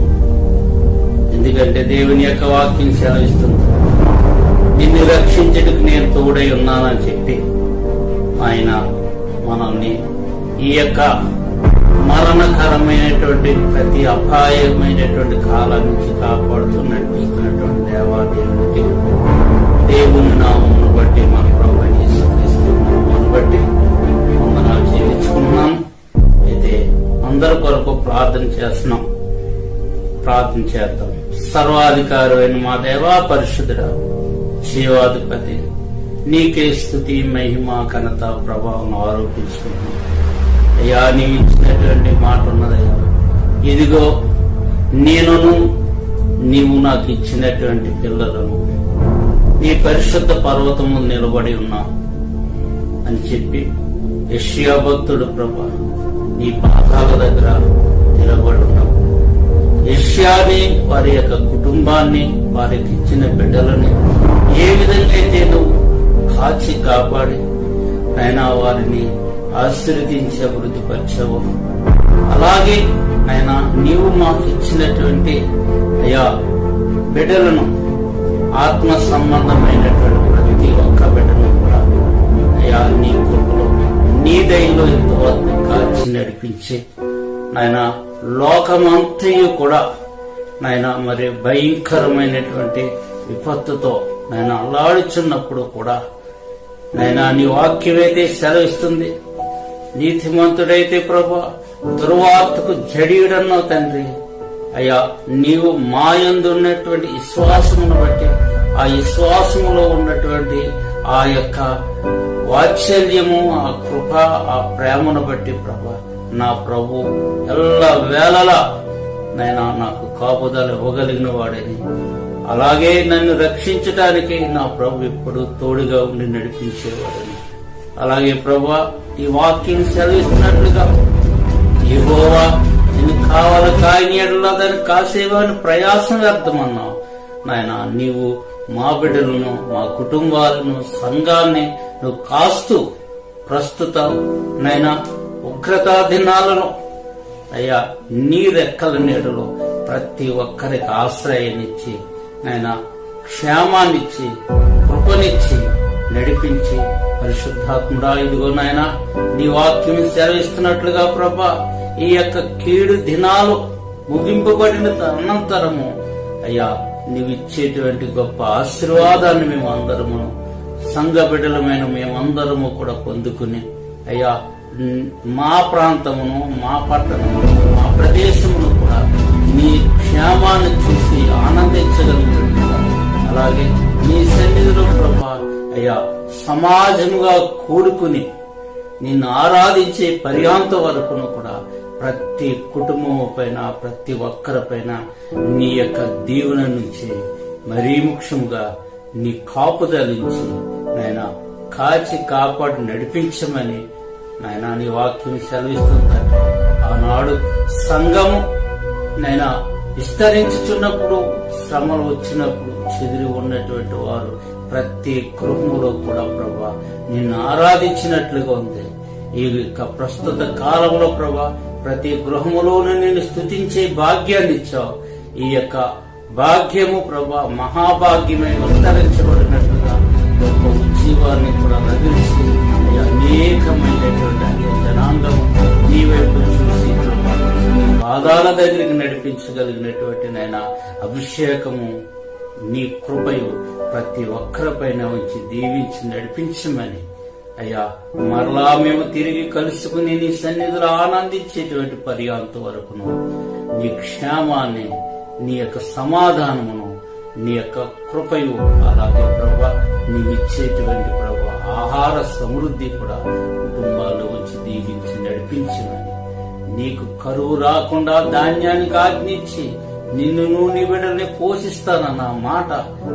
ఎందుకంటే దేవుని యొక్క వాక్యం సెలవిస్తుంది. నిన్ను రక్షించడానికి నేను తోడై ఉన్నానని చెప్పి ఆయన మనల్ని ఈ యొక్క మరణకరమైనటువంటి ప్రతి అపాయమైనటువంటి కాలం నుంచి కాపాడుతూ నడిపిస్తున్నటువంటి దేవాదేవునికి దేవుని నామమును బట్టి మన ప్రభువైన యేసుక్రీస్తు నామమును బట్టి వందనాలు చెల్లించుకున్నాను. అయితే అందరి కొరకు ప్రార్థన చేస్తున్నాం. ప్రార్థన చేద్దాం. సర్వాధికారి అయిన మా దేవా పరిశుద్ధుడా, జీవాధిపతి, నీకే స్తుతి మహిమ ఘనత ప్రభావం ఆరోపించుకుంటున్నాం. అయ్యా, నీవు ఇచ్చినటువంటి మాట ఉన్నదయ్యా, ఇదిగో నేనును నీవు నాకు ఇచ్చినటువంటి పిల్లలను నీ పరిశుద్ధ పర్వతము నిలబడి ఉన్నావు అని చెప్పి యెషయా భక్తుడు ప్రభా నీ పాదాల దగ్గర నిలబడి ఉన్నావు. యెషయాని, వారి యొక్క కుటుంబాన్ని, వారికి ఇచ్చిన బిడ్డలని ఏ విధంగా అయితే నువ్వు కాచి కాపాడి ఆయన వారిని ఆశీర్వదించి అభివృద్ధిపరిచావు, అలాగే ఆయన నీవు మాకు ఇచ్చినటువంటి అయ్యా బిడ్డలను, ఆత్మ సంబంధమైనటువంటి ప్రతి ఒక్క బిడ్డను కూడా అయ్యా నీ కృపలో నీ దయలో ఇంతవరకు కాచి నడిపించి నాయన లోకమంతయు కూడా నాయన మరి భయంకరమైనటువంటి విపత్తుతో నాయన అల్లాడుచున్నప్పుడు కూడా నాయన నీ వాక్యమైతే సెలవిస్తుంది, నీతిమంతుడైతే ప్రభా దుర్వార్తకు జడియుడన్నావు తండ్రి. అయ్యా, నీవు మాయందు ఉన్నటువంటి విశ్వాసమును బట్టి, ఆ విశ్వాసములో ఉన్నటువంటి ఆ యొక్క వాత్సల్యము, ఆ కృప, ఆ ప్రేమను బట్టి ప్రభా నా ప్రభు ఎల్ల వేళలా నైనా నాకు కాపుదల ఇవ్వగలిగిన వాడని, అలాగే నన్ను రక్షించడానికి నా ప్రభు ఎప్పుడు తోడుగా ఉండి నడిపించేవాడని, అలాగే ప్రభా ఈ వాక్యం సెలవిస్తున్నట్లుగా యెహోవా నిన్ను కావాలి కాయనీడలా దాన్ని కాసేవాని ప్రయాసం వ్యర్థమన్నావు. నాయన, నీవు మా బిడ్డలను, మా కుటుంబాలను, సంఘాన్ని నువ్వు కాస్తూ ప్రస్తుతం నైనా ఉగ్రతా దినాలను అయ్యా నీ రెక్కల నీడలో ప్రతి ఒక్కరికి ఆశ్రయాన్నిచ్చి నాయన క్షేమాన్నిచ్చి కృపనిచ్చి నడిపించి పరిశుద్ధాత్ముడా ఇదిగో నాయన నీ వాక్యం సెలవిస్తున్నట్లుగా ప్రభా ఈ యొక్క కీడు దినాలు ముగింపబడిన అనంతరము అయ్యా నీవిచ్చేటువంటి గొప్ప ఆశీర్వాదాన్ని మేము అందరము సంఘ బిడ్డలమైన మేమందరము కూడా పొందుకుని అయ్యా మా ప్రాంతమును, మా పట్టణమును, మా ప్రదేశమును కూడా నీ క్షేమాన్ని చూసి ఆనందించగలిగినట్టుగా, అలాగే నీ సన్నిధిలో ప్రభా అయ్యా సమాజముగా కూడుకుని నిన్ను ఆరాధించే పర్యాంత వరకును కూడా ప్రతి కుటుంబము పైన, ప్రతి ఒక్కరిపైన నీ యొక్క దీవెన నుంచి మరీ ముఖ్యముగా నీ కాపుదలించి నాయన కాచి కాపాడి నడిపించమని నాయన నీ వాక్యం సెలవిస్తుందంటే, ఆనాడు సంఘము నైనా విస్తరించుచున్నప్పుడు, శ్రమలు వచ్చినప్పుడు చెదిరి ఉన్నటువంటి వారు ప్రతి గృహములో కూడా ప్రభా నిన్ను ఆరాధించినట్లుగా ఉంది. ఈ యొక్క ప్రస్తుత కాలంలో ప్రభా ప్రతి గృహములోనూ నిన్ను స్తుతించే భాగ్యాన్ని ఇచ్చావు. ఈ యొక్క భాగ్యము ప్రభా మహాభాగ్యమై విస్తరించబడినట్లుగా గొప్ప ఉజ్జీవాన్ని కూడా రగిల్చి అనేకమైనటువంటి అన్ని జనాంగం నీ వైపు చూసి ప్రభా నీ పాదాల దగ్గరికి నడిపించగలిగినటువంటి నాయన అభిషేకము నీ కృపయు ప్రతి ఒక్కరిపైన ఉంచి దీవించి నడిపించమని అయ్యా మరలా మేము తిరిగి కలుసుకుని నీ సన్నిధిలో ఆనందించేటువంటి పర్యాంత వరకును నీ క్షేమాన్ని, నీ యొక్క సమాధానమును, నీ యొక్క కృపయు, అలాగే ప్రభా నీవిచ్చేటువంటి ప్రభా ఆహార సమృద్ధి కూడా కుటుంబాల్లో వచ్చి దీవించి నడిపించమని, నీకు కరువు రాకుండా ధాన్యానికి ఆజ్ఞించి నిన్ను నీ బిడ్డల్ని పోషిస్తానన్న మాట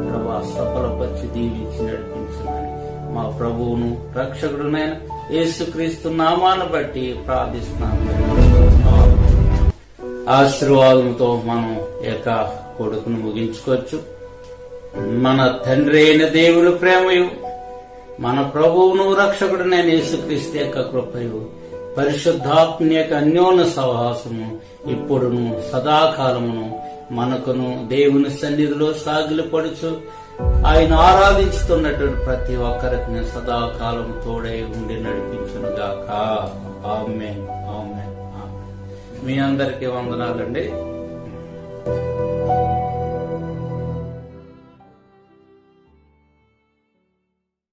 ప్రభా సఫలపరిచి దీవించి నడిపించమని మా ప్రభువును రక్షకుడునైన యేసుక్రీస్తు నామాన్ని బట్టి ప్రార్థిస్తున్నాను. ఆశీర్వాదంతో మనం యొక్క కొడుకును ముగించుకోవచ్చు. మన తండ్రి అయిన దేవుని ప్రేమయు, మన ప్రభువును రక్షకుడునైన యేసుక్రీస్తు యొక్క కృపయు, పరిశుద్ధాత్మ యొక్క అన్యోన్య సహవాసము ఇప్పుడును సదాకాలమును మనకును దేవుని సన్నిధిలో సాగిలపడుచు ఆయన ఆరాధిస్తున్నటువంటి ప్రతి ఒక్కరికి నేను సదాకాలం తోడై ఉండి నడిపించును గాక. ఆమేన్, ఆమేన్, ఆమేన్. మీ అందరికీ వందనాలండి.